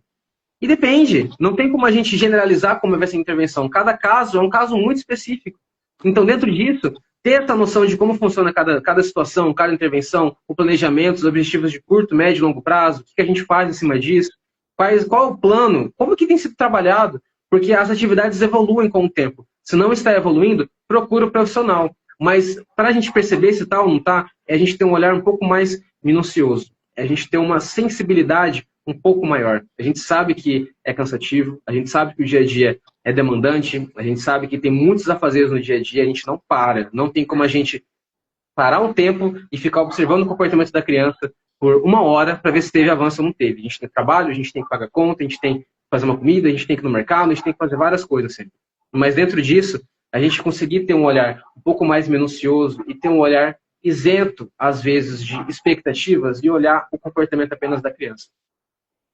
E depende, não tem como a gente generalizar como vai ser a intervenção. Cada caso é um caso muito específico. Então, dentro disso, ter essa noção de como funciona cada situação, cada intervenção, o planejamento, os objetivos de curto, médio e longo prazo, o que a gente faz em cima disso, qual é o plano, como que tem sido trabalhado, porque as atividades evoluem com o tempo. Se não está evoluindo, procura o profissional. Mas para a gente perceber se está ou não está, a gente tem um olhar um pouco mais minucioso. A gente tem uma sensibilidade um pouco maior. A gente sabe que é cansativo, a gente sabe que o dia a dia é demandante, a gente sabe que tem muitos afazeres no dia a dia, a gente não para. Não tem como a gente parar um tempo e ficar observando o comportamento da criança por 1 hora para ver se teve avanço ou não teve. A gente tem trabalho, a gente tem que pagar conta, a gente tem que fazer uma comida, a gente tem que ir no mercado, a gente tem que fazer várias coisas sempre. Mas dentro disso, a gente conseguir ter um olhar um pouco mais minucioso e ter um olhar isento, às vezes, de expectativas e olhar o comportamento apenas da criança.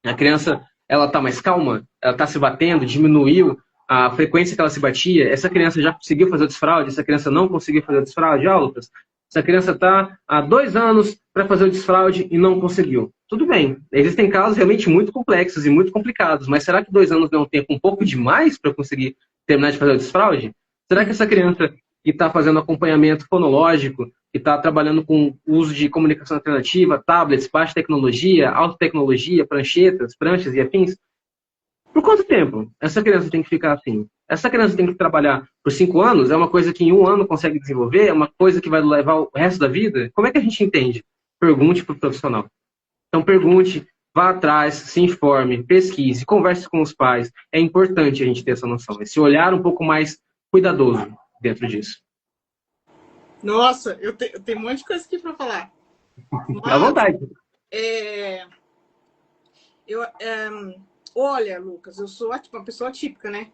A criança, ela está mais calma, ela está se batendo, diminuiu a frequência que ela se batia, essa criança já conseguiu fazer o desfraude, essa criança não conseguiu fazer o desfraude, Lucas? Essa criança está há 2 anos para fazer o desfraude e não conseguiu. Tudo bem, existem casos realmente muito complexos e muito complicados, mas será que 2 anos não é um tempo um pouco demais para conseguir terminar de fazer o desfraude? Será que essa criança que está fazendo acompanhamento fonológico, que está trabalhando com o uso de comunicação alternativa, tablets, baixa tecnologia, alta tecnologia, pranchetas, pranchas e afins, Por quanto tempo essa criança tem que ficar assim? Essa criança tem que trabalhar por 5 anos? É uma coisa que em 1 ano consegue desenvolver? É uma coisa que vai levar o resto da vida? Como é que a gente entende? Pergunte para o profissional. Então, pergunte, vá atrás, se informe, pesquise, converse com os pais. É importante a gente ter essa noção, esse olhar um pouco mais cuidadoso dentro disso. Nossa, eu tenho um monte de coisa aqui para falar. À Mas, vontade. é, eu, olha, Lucas, eu sou uma pessoa típica, né?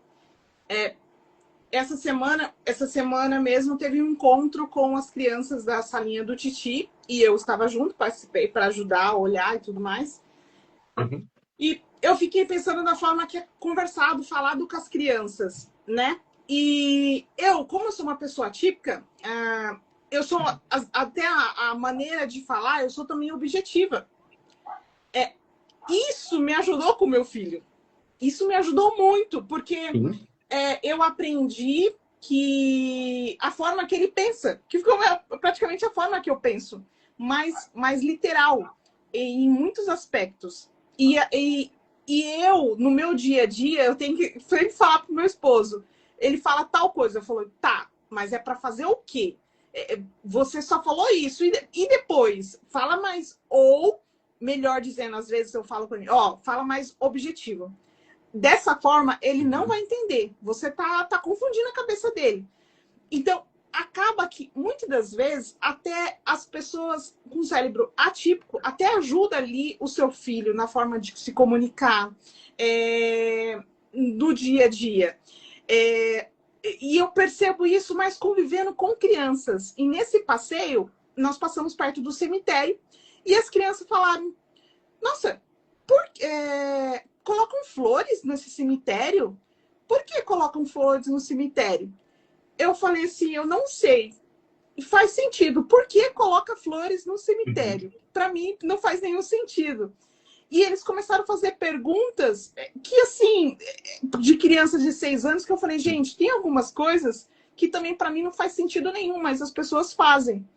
Essa semana mesmo teve um encontro com as crianças da salinha do Titi e eu estava junto, participei para ajudar a olhar e tudo mais. Uhum. E eu fiquei pensando na forma que é conversado, falado com as crianças, né? E eu, como eu sou uma pessoa típica, eu sou até a maneira de falar, eu sou também objetiva. Isso me ajudou com o meu filho. Isso me ajudou muito, porque eu aprendi que a forma que ele pensa, que ficou praticamente a forma que eu penso, mais literal em muitos aspectos. E eu, no meu dia a dia, eu tenho que sempre falar pro meu esposo. Ele fala tal coisa, eu falo, tá, mas é para fazer o quê? Você só falou isso, e depois, fala mais, ou, melhor dizendo, às vezes eu falo para ele, ó, fala mais objetivo. Dessa forma, ele não vai entender. Você tá confundindo a cabeça dele. Então, acaba que, muitas das vezes, até as pessoas com cérebro atípico até ajuda ali o seu filho na forma de se comunicar no dia a dia. E eu percebo isso mais convivendo com crianças. E nesse passeio, nós passamos perto do cemitério e as crianças falaram, nossa, colocam flores nesse cemitério? Por que colocam flores no cemitério? Eu falei assim, eu não sei. Faz sentido. Por que coloca flores no cemitério? Para mim, não faz nenhum sentido. E eles começaram a fazer perguntas que, assim, de crianças de 6 anos, que eu falei, gente, tem algumas coisas que também para mim não faz sentido nenhum, mas as pessoas fazem.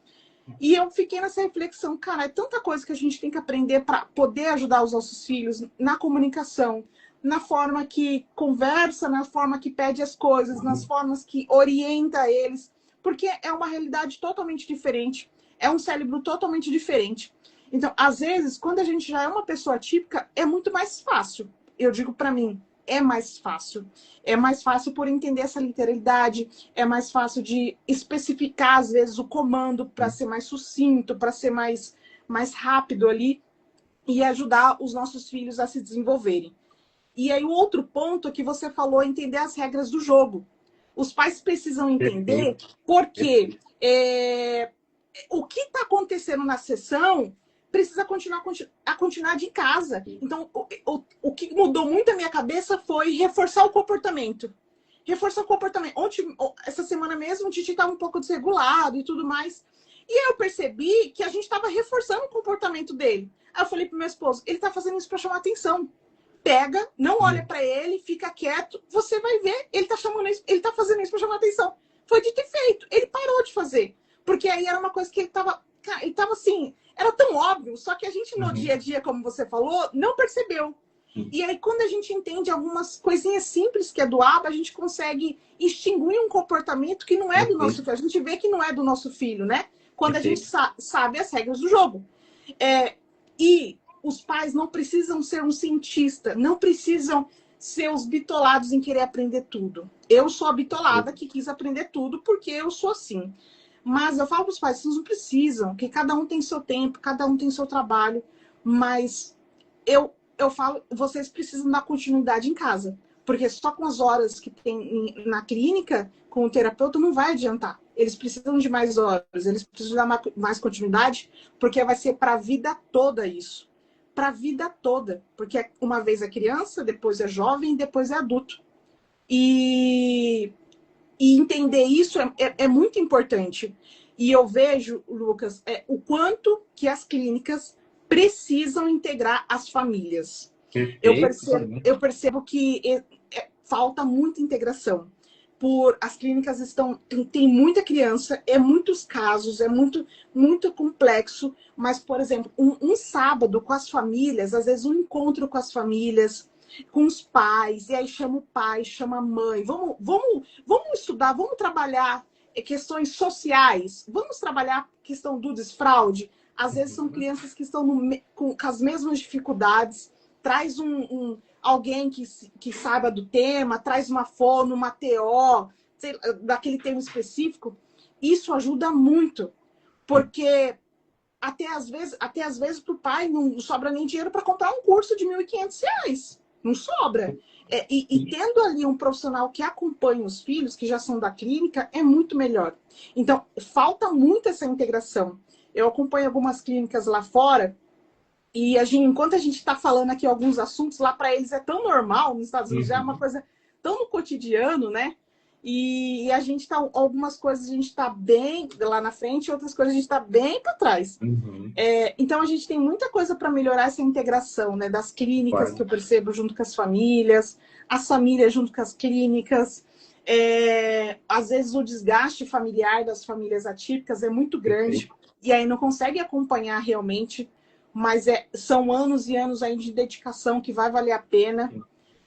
E eu fiquei nessa reflexão, cara, é tanta coisa que a gente tem que aprender para poder ajudar os nossos filhos na comunicação, na forma que conversa, na forma que pede as coisas, nas formas que orienta eles, porque é uma realidade totalmente diferente, é um cérebro totalmente diferente. Então, às vezes, quando a gente já é uma pessoa típica, é muito mais fácil. Eu digo para mim, é mais fácil. É mais fácil por entender essa literalidade, é mais fácil de especificar, às vezes, o comando para ser mais sucinto, para ser mais rápido ali e ajudar os nossos filhos a se desenvolverem. E aí, o outro ponto que você falou é entender as regras do jogo. Os pais precisam entender porque o que está acontecendo na sessão precisa continuar de casa. Então, o que mudou muito a minha cabeça foi reforçar o comportamento. Reforçar o comportamento. Ontem, essa semana mesmo, o Titi estava um pouco desregulado e tudo mais. E aí eu percebi que a gente estava reforçando o comportamento dele. Aí eu falei pro meu esposo, ele está fazendo isso para chamar atenção. Pega, não olha para ele, fica quieto, você vai ver, ele tá fazendo isso para chamar atenção. Foi dito e feito. Ele parou de fazer. Porque aí era uma coisa que ele tava assim, era tão óbvio, só que a gente no dia a dia, como você falou, não percebeu. E aí, quando a gente entende algumas coisinhas simples que é do hábito, a gente consegue extinguir um comportamento que não é do nosso filho. A gente vê que não é do nosso filho, né? Quando a gente sabe as regras do jogo. E os pais não precisam ser um cientista, não precisam ser os bitolados em querer aprender tudo. Eu sou a bitolada que quis aprender tudo porque eu sou assim. Mas eu falo para os pais, vocês não precisam, que cada um tem seu tempo, cada um tem seu trabalho, mas eu falo, vocês precisam dar continuidade em casa, porque só com as horas que tem na clínica, com o terapeuta, não vai adiantar. Eles precisam de mais horas, eles precisam dar mais continuidade, porque vai ser para a vida toda isso. Para a vida toda, porque uma vez é criança, depois é jovem, depois é adulto. E entender isso é muito importante. E eu vejo, Lucas, o quanto que as clínicas precisam integrar as famílias. Eu percebo que falta muita integração. As clínicas tem muita criança, muitos casos, muito complexo, mas, por exemplo, um sábado com as famílias, às vezes um encontro com as famílias, com os pais, e aí chama o pai, chama a mãe. Vamos estudar, vamos trabalhar questões sociais, vamos trabalhar a questão do desfraude. Às vezes são crianças que estão com as mesmas dificuldades. Traz alguém que saiba do tema, traz uma fono, uma TO, daquele tema específico. Isso ajuda muito, porque até às vezes para o pai não sobra nem dinheiro para comprar um curso de R$ 1.500. Não sobra. E tendo ali um profissional que acompanha os filhos, que já são da clínica, é muito melhor. Então, falta muito essa integração. Eu acompanho algumas clínicas lá fora e enquanto a gente está falando aqui alguns assuntos, lá para eles é tão normal, nos Estados Unidos já é uma coisa tão no cotidiano, né? E a gente tá, algumas coisas a gente está bem lá na frente, outras coisas a gente está bem para trás. Então a gente tem muita coisa para melhorar essa integração, né? Das clínicas que eu percebo junto com as famílias junto com as clínicas. Às vezes o desgaste familiar das famílias atípicas é muito grande e aí não consegue acompanhar realmente, mas são anos e anos aí de dedicação que vai valer a pena.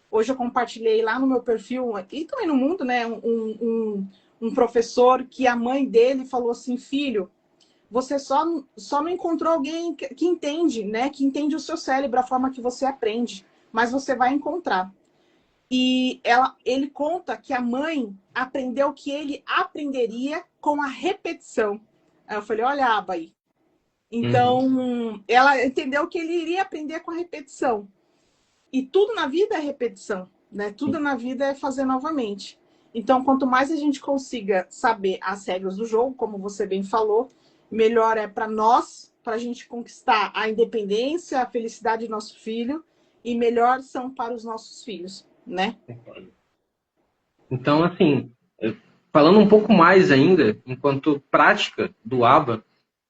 Hoje eu compartilhei lá no meu perfil, e também no mundo, né, um professor que a mãe dele falou assim, filho, você só não encontrou alguém que entende, né, que entende o seu cérebro, a forma que você aprende, mas você vai encontrar. E ele conta que a mãe aprendeu o que ele aprenderia com a repetição. Aí eu falei, olha a aba aí. Então, ela entendeu que ele iria aprender com a repetição. E tudo na vida é repetição, né? Tudo na vida é fazer novamente. Então, quanto mais a gente consiga saber as regras do jogo, como você bem falou, melhor é para nós, para a gente conquistar a independência, a felicidade do nosso filho, e melhor são para os nossos filhos, né? Então, assim, falando um pouco mais ainda, enquanto prática do ABA,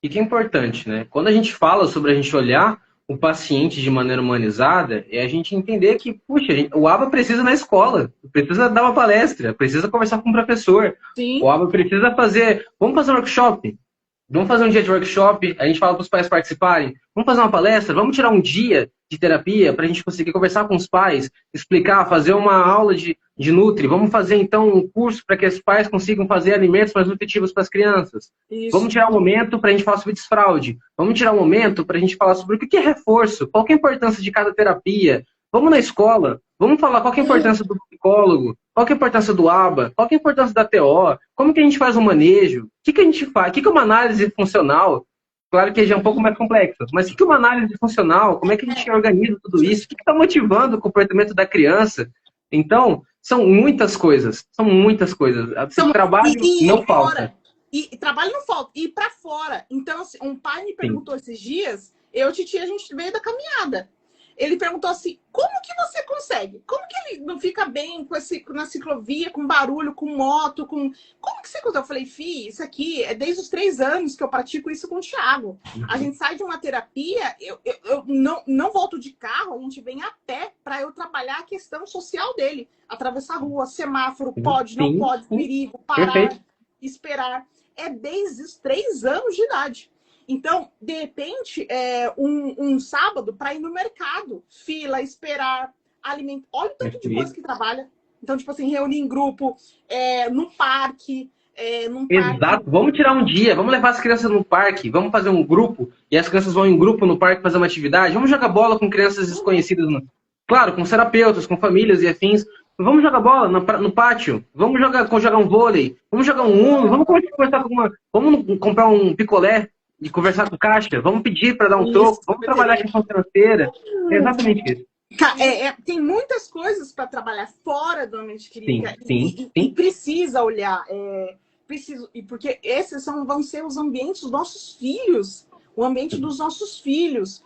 o que é importante, né? Quando a gente fala sobre a gente olhar o paciente de maneira humanizada, é a gente entender que, puxa, o ABA precisa ir na escola, precisa dar uma palestra, precisa conversar com o professor. Sim. O ABA precisa vamos fazer um workshop, vamos fazer um dia de workshop, a gente fala para os pais participarem, vamos fazer uma palestra, vamos tirar um dia de terapia para a gente conseguir conversar com os pais, explicar, fazer uma aula de Nutri, vamos fazer então um curso para que os pais consigam fazer alimentos mais nutritivos para as crianças. Isso. Vamos tirar um momento para a gente falar sobre desfraude, vamos tirar um momento para a gente falar sobre o que é reforço, qual que é a importância de cada terapia, vamos na escola, vamos falar qual que é a importância do psicólogo, qual que é a importância do ABA, qual que é a importância da TO, como que a gente faz um manejo, o que a gente faz, o que é uma análise funcional. Claro que já é um pouco mais complexo, mas o que é uma análise funcional? Como é que a gente organiza tudo isso? O que está motivando o comportamento da criança? Então, são muitas coisas. São muitas coisas. Trabalho não falta. E trabalho não falta. E para fora. Então, assim, um pai me perguntou esses dias, a gente veio da caminhada. Ele perguntou assim, como que você consegue? Como que ele não fica bem na ciclovia, com barulho, com moto, como que você consegue? Eu falei, isso aqui é desde os 3 anos que eu pratico isso com o Thiago. A gente sai de uma terapia, eu não volto de carro, a gente vem a pé para eu trabalhar a questão social dele. Atravessar a rua, semáforo, pode, não pode, perigo, parar, esperar. É desde os 3 anos de idade. Então, de repente, um sábado para ir no mercado, fila, esperar, alimentar. Olha o tanto de coisa que trabalha. Então, tipo assim, reunir em grupo, no parque. Exato. Vamos tirar um dia, vamos levar as crianças no parque, vamos fazer um grupo, e as crianças vão em grupo no parque fazer uma atividade. Vamos jogar bola com crianças desconhecidas, claro, com terapeutas, com famílias e afins. Vamos jogar bola no pátio, vamos jogar um vôlei, vamos jogar um uno, vamos conversar vamos comprar um picolé e conversar com o caixa, vamos pedir para dar um troco, vamos trabalhar a questão financeira. É exatamente isso. Tem muitas coisas para trabalhar fora do ambiente clínica sim. E precisa olhar. Porque esses vão ser os ambientes dos nossos filhos, o ambiente dos nossos filhos.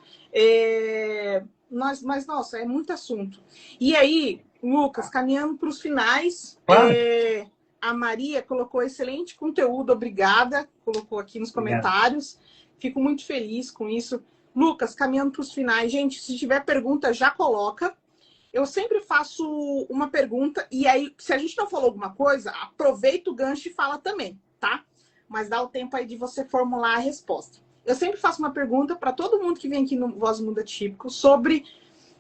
Mas, nossa, é muito assunto. E aí, Lucas, caminhando para os finais, claro. A Maria colocou excelente conteúdo, obrigada, colocou aqui nos comentários. Fico muito feliz com isso. Lucas, caminhando para os finais. Gente, se tiver pergunta, já coloca. Eu sempre faço uma pergunta e aí, se a gente não falou alguma coisa, aproveita o gancho e fala também, tá? Mas dá o tempo aí de você formular a resposta. Eu sempre faço uma pergunta para todo mundo que vem aqui no Voz do Mundo Atípico sobre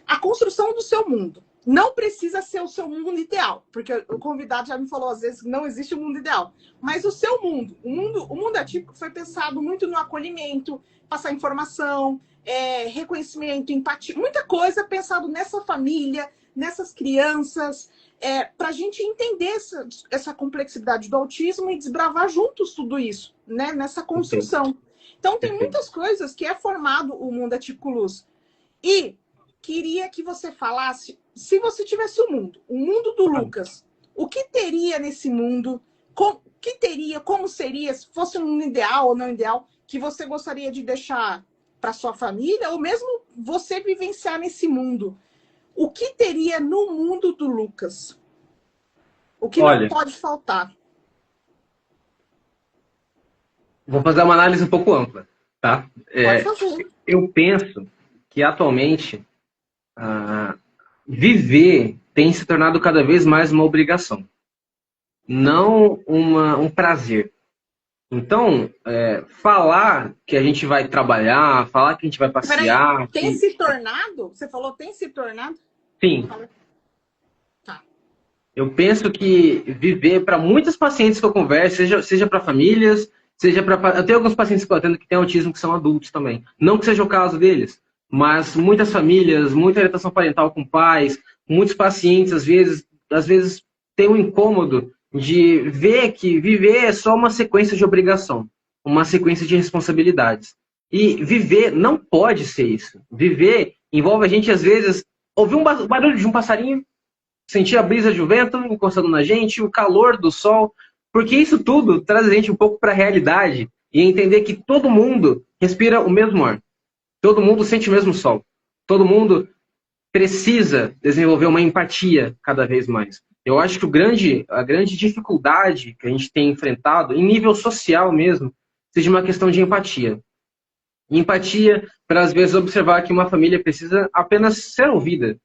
a construção do seu mundo. Não precisa ser o seu mundo ideal, porque o convidado já me falou às vezes que não existe um mundo ideal. Mas o seu mundo, o mundo atípico foi pensado muito no acolhimento, passar informação, reconhecimento, empatia, muita coisa pensado nessa família, nessas crianças, para a gente entender essa complexidade do autismo e desbravar juntos tudo isso, né? Nessa construção. Então, tem muitas coisas que é formado o mundo atípico luz. E queria que você falasse, se você tivesse o mundo do Lucas, o que teria nesse mundo, como seria, se fosse um mundo ideal ou não ideal, que você gostaria de deixar para sua família, ou mesmo você vivenciar nesse mundo? O que teria no mundo do Lucas? O que não pode faltar? Vou fazer uma análise um pouco ampla, tá? Pode fazer. Eu penso que atualmente viver tem se tornado cada vez mais uma obrigação, não um prazer. Então, falar que a gente vai trabalhar, falar que a gente vai passear... Peraí, se tornado? Você falou tem se tornado? Sim. Tá. Eu penso que viver, para muitos pacientes que eu converso, seja para famílias, seja para... Eu tenho alguns pacientes que eu atendo que têm autismo que são adultos também. Não que seja o caso deles, mas muitas famílias, muita orientação parental com pais, muitos pacientes, às vezes têm um incômodo de ver que viver é só uma sequência de obrigação, uma sequência de responsabilidades. E viver não pode ser isso. Viver envolve a gente, às vezes, ouvir um barulho de um passarinho, sentir a brisa de vento encostando na gente, o calor do sol, porque isso tudo traz a gente um pouco para a realidade e entender que todo mundo respira o mesmo ar. Todo mundo sente o mesmo sol. Todo mundo precisa desenvolver uma empatia cada vez mais. Eu acho que a grande dificuldade que a gente tem enfrentado, em nível social mesmo, seja uma questão de empatia. Empatia para, às vezes, observar que uma família precisa apenas ser ouvida.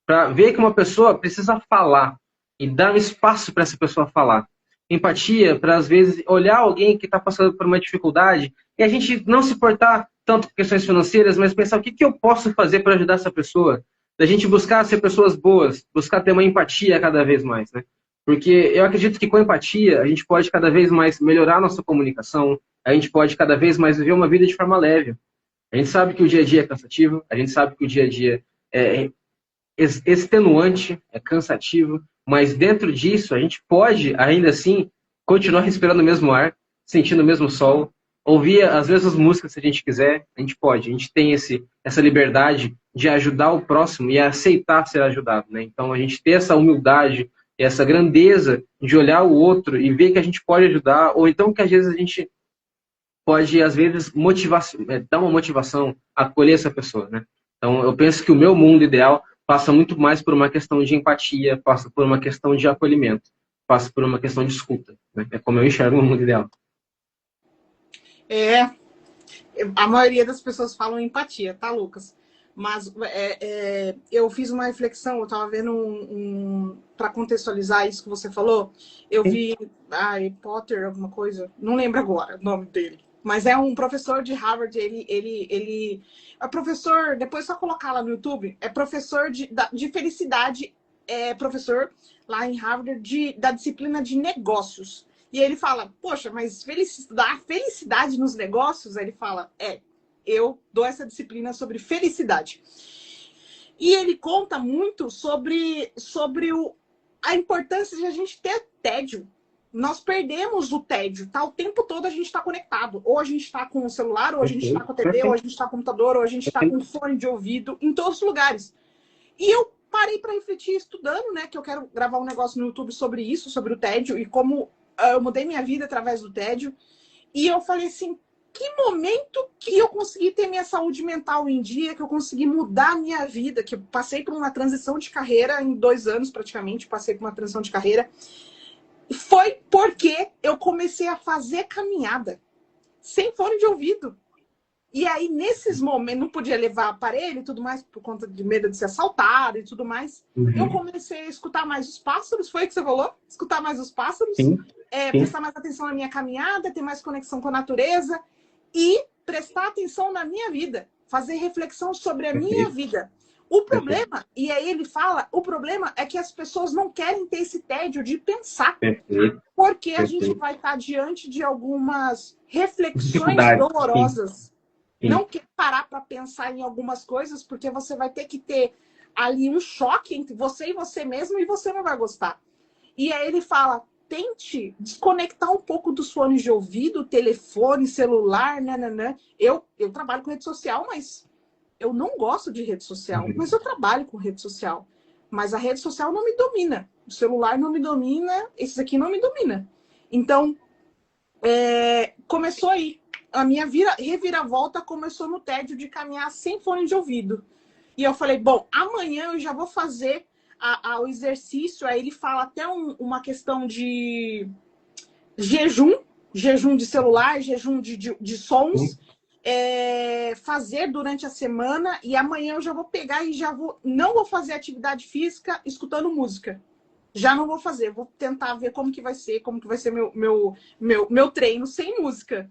Para ver que uma pessoa precisa falar e dar um espaço para essa pessoa falar. Empatia para, às vezes, olhar alguém que está passando por uma dificuldade e a gente não se importar tanto com questões financeiras, mas pensar o que eu posso fazer para ajudar essa pessoa. Da gente buscar ser pessoas boas, buscar ter uma empatia cada vez mais, né? Porque eu acredito que com empatia a gente pode cada vez mais melhorar a nossa comunicação, a gente pode cada vez mais viver uma vida de forma leve. A gente sabe que o dia a dia é cansativo, a gente sabe que o dia a dia é extenuante, é cansativo, mas dentro disso a gente pode, ainda assim, continuar respirando o mesmo ar, sentindo o mesmo sol, ouvir às vezes as músicas se a gente quiser, a gente pode, a gente tem essa liberdade de ajudar o próximo e aceitar ser ajudado, né? Então a gente ter essa humildade, essa grandeza de olhar o outro e ver que a gente pode ajudar, ou então que às vezes a gente pode, às vezes, dar uma motivação, acolher essa pessoa, né? Então eu penso que o meu mundo ideal passa muito mais por uma questão de empatia, passa por uma questão de acolhimento, passa por uma questão de escuta, né? É como eu enxergo o mundo ideal. A maioria das pessoas falam empatia, tá, Lucas? Mas eu fiz uma reflexão, eu estava vendo para contextualizar isso que você falou, eu vi Potter, alguma coisa, não lembro agora o nome dele, mas é um professor de Harvard, ele é professor, depois só colocar lá no YouTube, é professor de felicidade, é professor lá em Harvard da disciplina de negócios. E ele fala, poxa, mas felicidade nos negócios? Aí ele fala, eu dou essa disciplina sobre felicidade. E ele conta muito sobre a importância de a gente ter tédio. Nós perdemos o tédio, tá? O tempo todo a gente está conectado. Ou a gente está com o celular, ou a gente está com a TV, ou a gente está com o computador, ou a gente está com fone de ouvido, em todos os lugares. E eu parei para refletir estudando, né? Que eu quero gravar um negócio no YouTube sobre isso, sobre o tédio, e como eu mudei minha vida através do tédio. E eu falei assim, que momento que eu consegui ter minha saúde mental em dia, que eu consegui mudar a minha vida, que eu passei por uma transição de carreira em 2 anos praticamente, passei por uma transição de carreira, foi porque eu comecei a fazer caminhada sem fone de ouvido. E aí, nesses momentos, não podia levar aparelho e tudo mais, por conta de medo de ser assaltado e tudo mais. Eu comecei a escutar mais os pássaros, foi o que você falou? Escutar mais os pássaros, prestar mais atenção na minha caminhada, ter mais conexão com a natureza e prestar atenção na minha vida, fazer reflexão sobre a minha vida. O problema, e aí ele fala, o problema é que as pessoas não querem ter esse tédio de pensar. Perfeito. Porque a gente Perfeito. vai estar diante de algumas reflexões Dificuldade. Sim, dolorosas. sim. Não quer parar para pensar em algumas coisas, porque você vai ter que ter ali um choque entre você e você mesmo e você não vai gostar. E aí ele fala, tente desconectar um pouco dos fones de ouvido, telefone, celular, nananã. Eu trabalho com rede social, mas eu não gosto de rede social. Mas eu trabalho com rede social. Mas a rede social não me domina. O celular não me domina, esses aqui não me domina. Então, começou aí. A minha reviravolta começou no tédio de caminhar sem fone de ouvido. E eu falei, bom, amanhã eu já vou fazer o exercício. Aí ele fala até uma questão de jejum de celular, jejum de sons, fazer durante a semana. E amanhã eu já vou pegar e não vou fazer atividade física escutando música. Já não vou fazer, vou tentar ver como que vai ser meu treino sem música.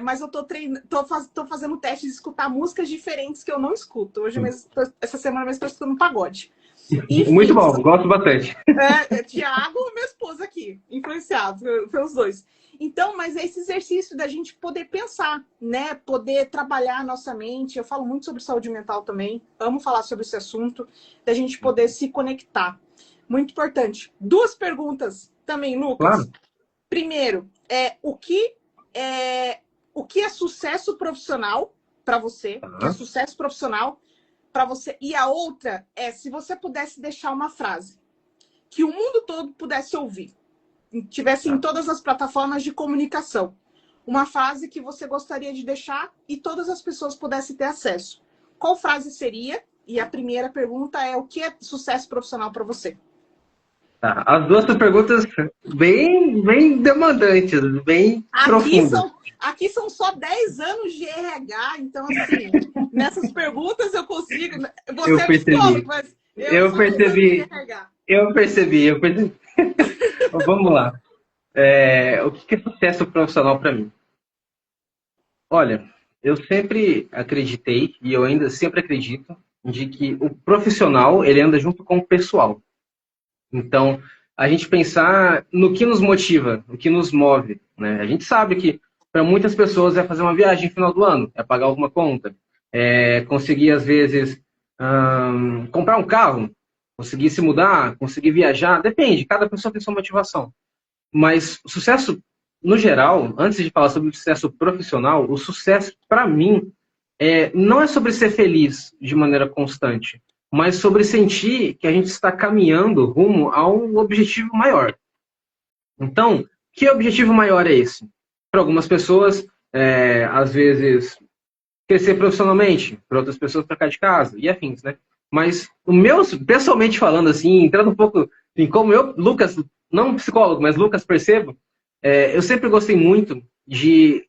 Mas eu tô fazendo teste de escutar músicas diferentes que eu não escuto. Hoje mesmo, essa semana mesmo, estou escutando pagode. Enfim, Muito bom, gosto bastante. Tiago, minha esposa aqui, influenciado pelos dois. Então, mas é esse exercício da gente poder pensar, né? Poder trabalhar a nossa mente. Eu falo muito sobre saúde mental também. Amo falar sobre esse assunto. Da gente poder se conectar. Muito importante. 2 perguntas também, Lucas. Claro. Primeiro, o que é sucesso profissional para você? O que é sucesso profissional para você? E a outra é, se você pudesse deixar uma frase que o mundo todo pudesse ouvir, tivesse em todas as plataformas de comunicação, uma frase que você gostaria de deixar e todas as pessoas pudessem ter acesso. Qual frase seria? E a primeira pergunta é, o que é sucesso profissional para você? Tá. As 2 perguntas bem demandantes, bem profundas. Aqui são só 10 anos de RH, então, assim, nessas perguntas eu consigo... Você é psicólogo, mas eu sou 10 anos de RH. Eu percebi. Vamos lá. O que é sucesso profissional para mim? Olha, eu sempre acreditei, e eu ainda sempre acredito, de que o profissional, ele anda junto com o pessoal. Então, a gente pensar no que nos motiva, o que nos move, né? A gente sabe que para muitas pessoas é fazer uma viagem no final do ano, é pagar alguma conta, é conseguir, às vezes, comprar um carro, conseguir se mudar, conseguir viajar, depende, cada pessoa tem sua motivação. Mas o sucesso, no geral, antes de falar sobre o sucesso profissional, o sucesso, para mim, não é sobre ser feliz de maneira constante, mas sobre sentir que a gente está caminhando rumo a um objetivo maior. Então, que objetivo maior é esse? Para algumas pessoas, às vezes, crescer profissionalmente, para outras pessoas, trocar de casa e afins, né? Mas o meu, pessoalmente falando assim, entrando um pouco em como eu, Lucas, não psicólogo, mas Lucas, percebo, eu sempre gostei muito de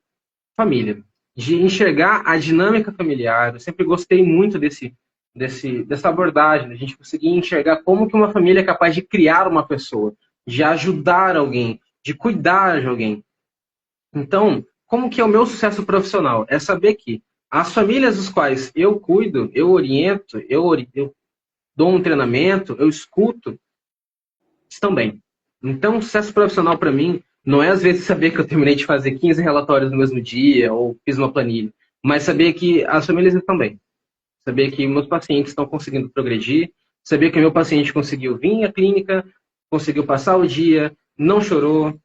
família, de enxergar a dinâmica familiar. Eu sempre gostei muito dessa abordagem, a gente conseguir enxergar como que uma família é capaz de criar uma pessoa, de ajudar alguém, de cuidar de alguém. Então, como que é o meu sucesso profissional? É saber que as famílias dos quais eu cuido, eu oriento, eu dou um treinamento, eu escuto, estão bem. Então, o sucesso profissional para mim não é às vezes saber que eu terminei de fazer 15 relatórios no mesmo dia ou fiz uma planilha, mas saber que as famílias estão bem. Saber que meus pacientes estão conseguindo progredir, saber que o meu paciente conseguiu vir à clínica, conseguiu passar o dia, não chorou,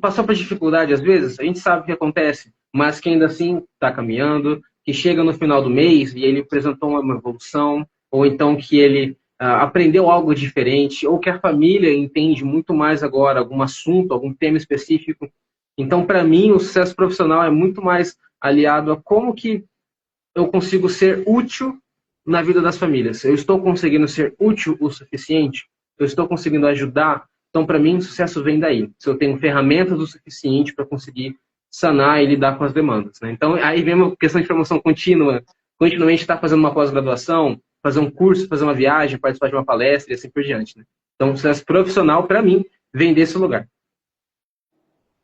passou por dificuldade às vezes, a gente sabe o que acontece, mas que ainda assim está caminhando, que chega no final do mês e ele apresentou uma evolução, ou então que ele aprendeu algo diferente, ou que a família entende muito mais agora algum assunto, algum tema específico. Então, para mim, o sucesso profissional é muito mais aliado a como que eu consigo ser útil na vida das famílias. Eu estou conseguindo ser útil o suficiente? Eu estou conseguindo ajudar? Então, para mim, o sucesso vem daí. Se eu tenho ferramentas o suficiente para conseguir sanar e lidar com as demandas, né? Então, aí vem uma questão de formação contínua, continuamente estar fazendo uma pós-graduação, fazer um curso, fazer uma viagem, participar de uma palestra e assim por diante, né? Então, o sucesso profissional, para mim, vem desse lugar.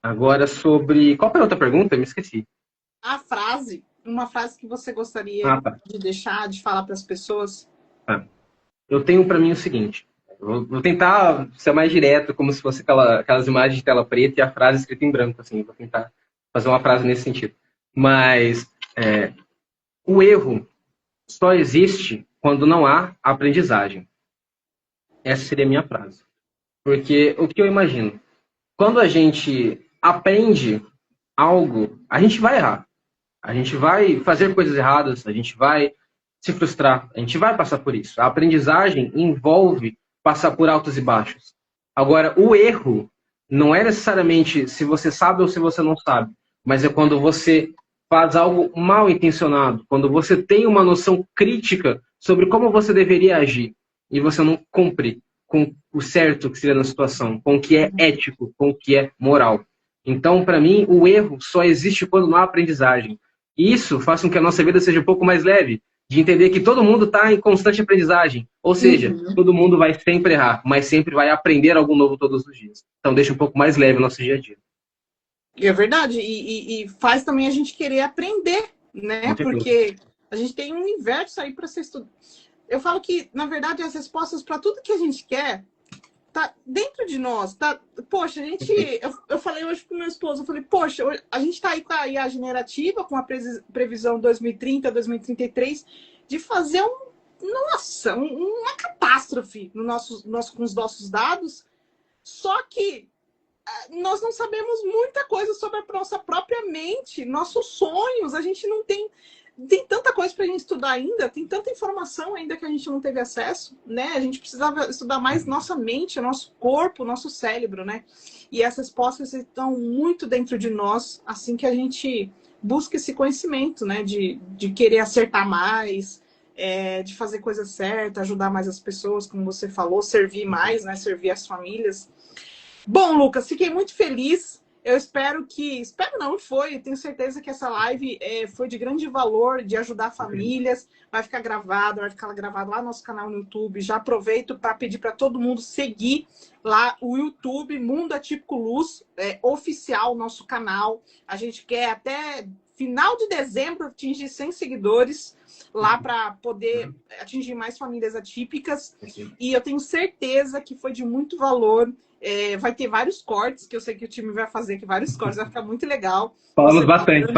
Agora, sobre... Qual foi a outra pergunta? Eu me esqueci. Uma frase que você gostaria de deixar, de falar para as pessoas. Tá. Eu tenho para mim o seguinte, eu vou tentar ser mais direto, como se fosse aquelas imagens de tela preta e a frase escrita em branco, assim, vou tentar fazer uma frase nesse sentido. Mas o erro só existe quando não há aprendizagem. Essa seria a minha frase. Porque o que eu imagino? Quando a gente aprende algo, a gente vai errar. A gente vai fazer coisas erradas, a gente vai se frustrar, a gente vai passar por isso. A aprendizagem envolve passar por altos e baixos. Agora, o erro não é necessariamente se você sabe ou se você não sabe, mas é quando você faz algo mal intencionado, quando você tem uma noção crítica sobre como você deveria agir e você não cumpre com o certo que seria na situação, com o que é ético, com o que é moral. Então, para mim, o erro só existe quando não há aprendizagem. E isso faz com que a nossa vida seja um pouco mais leve, de entender que todo mundo está em constante aprendizagem. Ou seja, todo mundo vai sempre errar, mas sempre vai aprender algo novo todos os dias. Então, deixa um pouco mais leve o nosso dia a dia. É verdade. E faz também a gente querer aprender, né? Porque a gente tem um universo aí para ser estudado. Eu falo que, na verdade, as respostas para tudo que a gente quer tá dentro de nós. Tá... Poxa, a gente... Eu falei hoje com meu esposo, eu falei, poxa, a gente está aí com a IA generativa, com a previsão 2030, 2033, de fazer uma catástrofe com os nossos dados. Só que nós não sabemos muita coisa sobre a nossa própria mente, nossos sonhos. A gente não tem tanta coisa para a gente estudar ainda, tem tanta informação ainda que a gente não teve acesso, né? A gente precisava estudar mais nossa mente, nosso corpo, nosso cérebro, né? E essas respostas estão muito dentro de nós, assim que a gente busca esse conhecimento, né? De querer acertar mais, de fazer coisa certa, ajudar mais as pessoas, como você falou, servir mais, né? Servir as famílias. Bom, Lucas, fiquei muito feliz. Eu espero não foi, eu tenho certeza que essa live foi de grande valor, de ajudar famílias, vai ficar gravado lá no nosso canal no YouTube. Já aproveito para pedir para todo mundo seguir lá o YouTube Mundo Atípico Luz, oficial, nosso canal. A gente quer até final de dezembro atingir 100 seguidores lá para poder atingir mais famílias atípicas. E eu tenho certeza que foi de muito valor. Vai ter vários cortes, que eu sei que o time vai fazer aqui, vários cortes, vai ficar muito legal. Falamos bastante.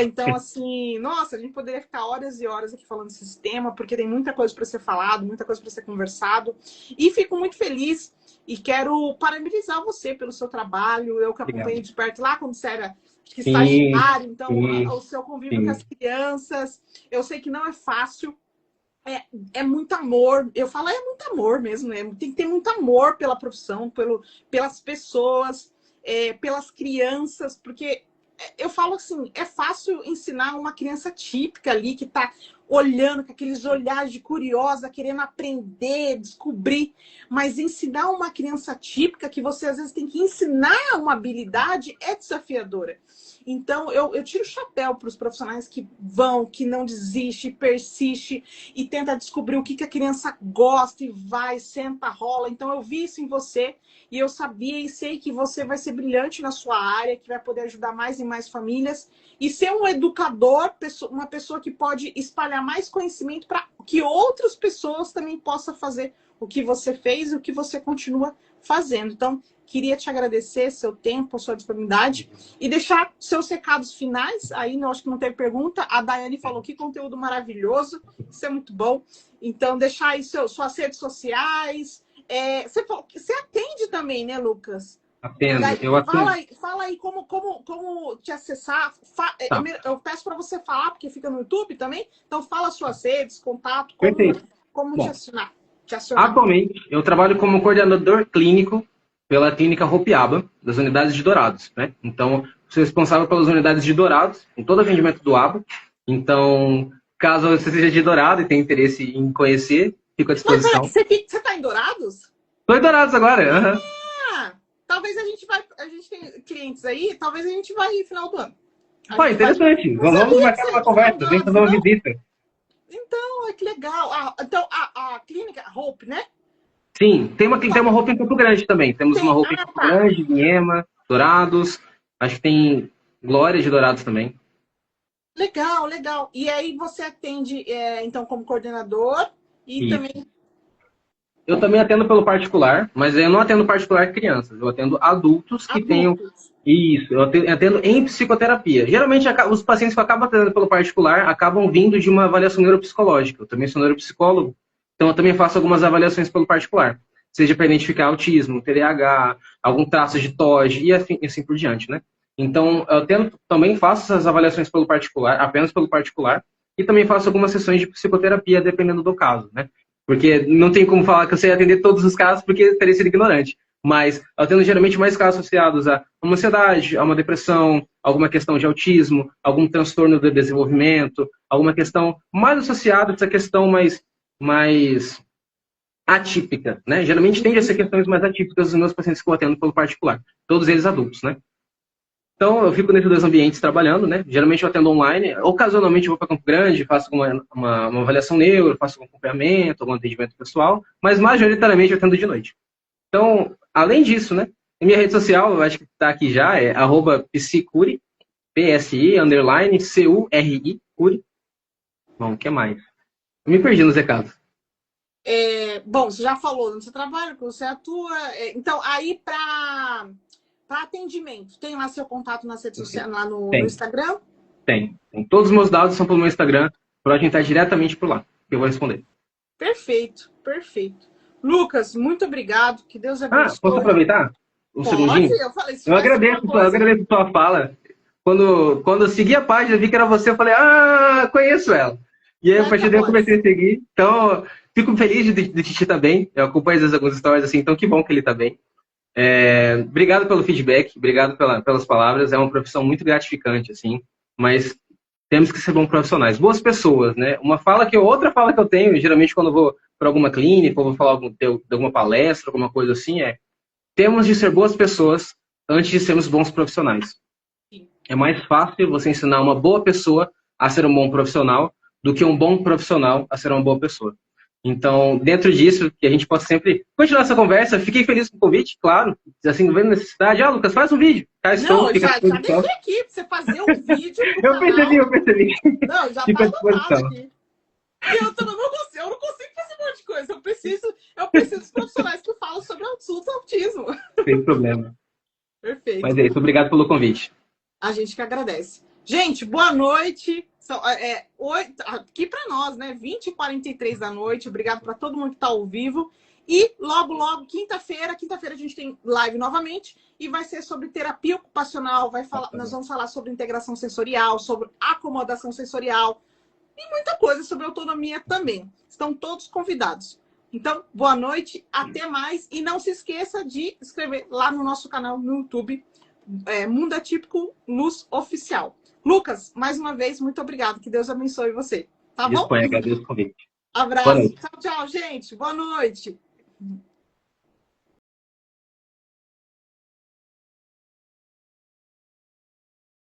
Então, assim, nossa, a gente poderia ficar horas e horas aqui falando desse tema, porque tem muita coisa para ser falado, muita coisa para ser conversado. E fico muito feliz e quero parabenizar você pelo seu trabalho. Eu que acompanhei de perto lá quando você era estagiário, então o seu convívio com as crianças, eu sei que não é fácil. É muito amor, eu falo, é muito amor mesmo, né? Tem que ter muito amor pela profissão, pelas pessoas, pelas crianças, porque eu falo assim, é fácil ensinar uma criança típica ali, que está olhando com aqueles olhares de curiosa, querendo aprender, descobrir, mas ensinar uma criança típica, que você às vezes tem que ensinar uma habilidade, é desafiadora. Então, eu tiro o chapéu para os profissionais que vão, que não desiste, persiste e tenta descobrir o que a criança gosta e vai, senta, rola. Então, eu vi isso em você e eu sabia e sei que você vai ser brilhante na sua área, que vai poder ajudar mais e mais famílias e ser um educador, uma pessoa que pode espalhar mais conhecimento para que outras pessoas também possam fazer o que você fez e o que você continua fazendo. Então, queria te agradecer seu tempo, a sua disponibilidade e deixar seus recados finais. Aí, acho que não teve pergunta. A Daiane falou que conteúdo maravilhoso. Isso é muito bom. Então, deixar aí suas redes sociais. Você falou que você atende também, né, Lucas? Atendo. Eu atendo. Fala aí como te acessar. Tá. Eu peço para você falar, porque fica no YouTube também. Então, fala suas redes, contato, como te acionar. Atualmente, eu trabalho como coordenador clínico pela clínica Hopiaba, das unidades de Dourados, né? Então, sou responsável pelas unidades de Dourados, em todo o atendimento do ABA. Então, caso você seja de Dourado e tenha interesse em conhecer, fico à disposição. Mas, você está em Dourados? Estou em Dourados agora. Talvez a gente tem clientes aí, talvez a gente vai no final do ano. Pô, interessante. Vamos marcar uma conversa, vem fazer uma visita. Então, que legal. Então, a clínica Hope, né? Sim, tem uma Hope em Campo Grande também. Temos uma Hope em Campo Grande, Viema, Dourados. Acho que tem Glória de Dourados também. Legal, legal. E aí você atende, então, como coordenador e Isso. também... Eu também atendo pelo particular, mas eu não atendo particular crianças. Eu atendo adultos que tenham... Adultos. Isso, eu atendo em psicoterapia. Geralmente, os pacientes que eu acabo atendendo pelo particular acabam vindo de uma avaliação neuropsicológica. Eu também sou neuropsicólogo, então eu também faço algumas avaliações pelo particular. Seja para identificar autismo, TDAH, algum traço de TOD e assim por diante, né? Então, também faço essas avaliações pelo particular, apenas pelo particular, e também faço algumas sessões de psicoterapia, dependendo do caso, né? Porque não tem como falar que eu sei atender todos os casos, porque teria sido ignorante. Mas eu atendo geralmente mais casos associados a uma ansiedade, a uma depressão, alguma questão de autismo, algum transtorno do desenvolvimento, alguma questão mais associada a essa questão mais atípica, né? Geralmente tende a ser questões mais atípicas dos meus pacientes que eu atendo pelo particular. Todos eles adultos, né? Então, eu fico nesses dois ambientes trabalhando, né? Geralmente eu atendo online, ocasionalmente eu vou para Campo Grande, faço uma avaliação neuro, faço um acompanhamento, algum atendimento pessoal, mas majoritariamente eu atendo de noite. Então, além disso, né? Minha rede social, eu acho que está aqui já, é @psicuri, PSI_CURI, Curi. Bom, o que mais? Eu me perdi nos recados. Bom, você já falou onde você trabalha, que você atua. Então, aí para atendimento, tem lá seu contato nas redes sociais, lá no Instagram? Tem. Todos os meus dados são pelo meu Instagram, pode entrar diretamente por lá, que eu vou responder. Perfeito, perfeito. Lucas, muito obrigado. Que Deus abençoe. Posso aproveitar? Segundinho? Eu falei, eu agradeço a sua fala. Quando eu segui a página, vi que era você, eu falei, conheço ela. E aí, a partir daí, eu comecei a seguir. Então, fico feliz de Titi estar bem. Eu acompanho às vezes algumas histórias assim, então que bom que ele está bem. Obrigado pelo feedback, obrigado pelas palavras. É uma profissão muito gratificante, assim, mas temos que ser bons profissionais, boas pessoas, né? Outra fala que eu tenho, geralmente quando eu vou para alguma clínica, ou vou falar de alguma palestra, alguma coisa assim, temos de ser boas pessoas antes de sermos bons profissionais. É mais fácil você ensinar uma boa pessoa a ser um bom profissional do que um bom profissional a ser uma boa pessoa. Então, dentro disso, que a gente possa sempre continuar essa conversa. Fiquei feliz com o convite, claro. Assim, não vendo necessidade. Lucas, faz um vídeo. Não, já deixei aqui pra você fazer um vídeo. Eu percebi. Não, já tá anotado aqui. Eu não consigo fazer um monte de coisa. Eu preciso dos profissionais que falam sobre autismo. Sem problema. Perfeito. Mas é isso, obrigado pelo convite. A gente que agradece. Gente, boa noite. Aqui para nós, né? 20h43 da noite. Obrigado para todo mundo que está ao vivo. E logo, quinta-feira a gente tem live novamente e vai ser sobre terapia ocupacional. Nós vamos falar sobre integração sensorial, sobre acomodação sensorial e muita coisa sobre autonomia também. Estão todos convidados. Então, boa noite, até mais. E não se esqueça de inscrever lá no nosso canal no YouTube, Mundo Atípico Luz Oficial. Lucas, mais uma vez, muito obrigado. Que Deus abençoe você. Tá bom? Disponha, agradeço o convite. Abraço. Tchau, gente. Boa noite.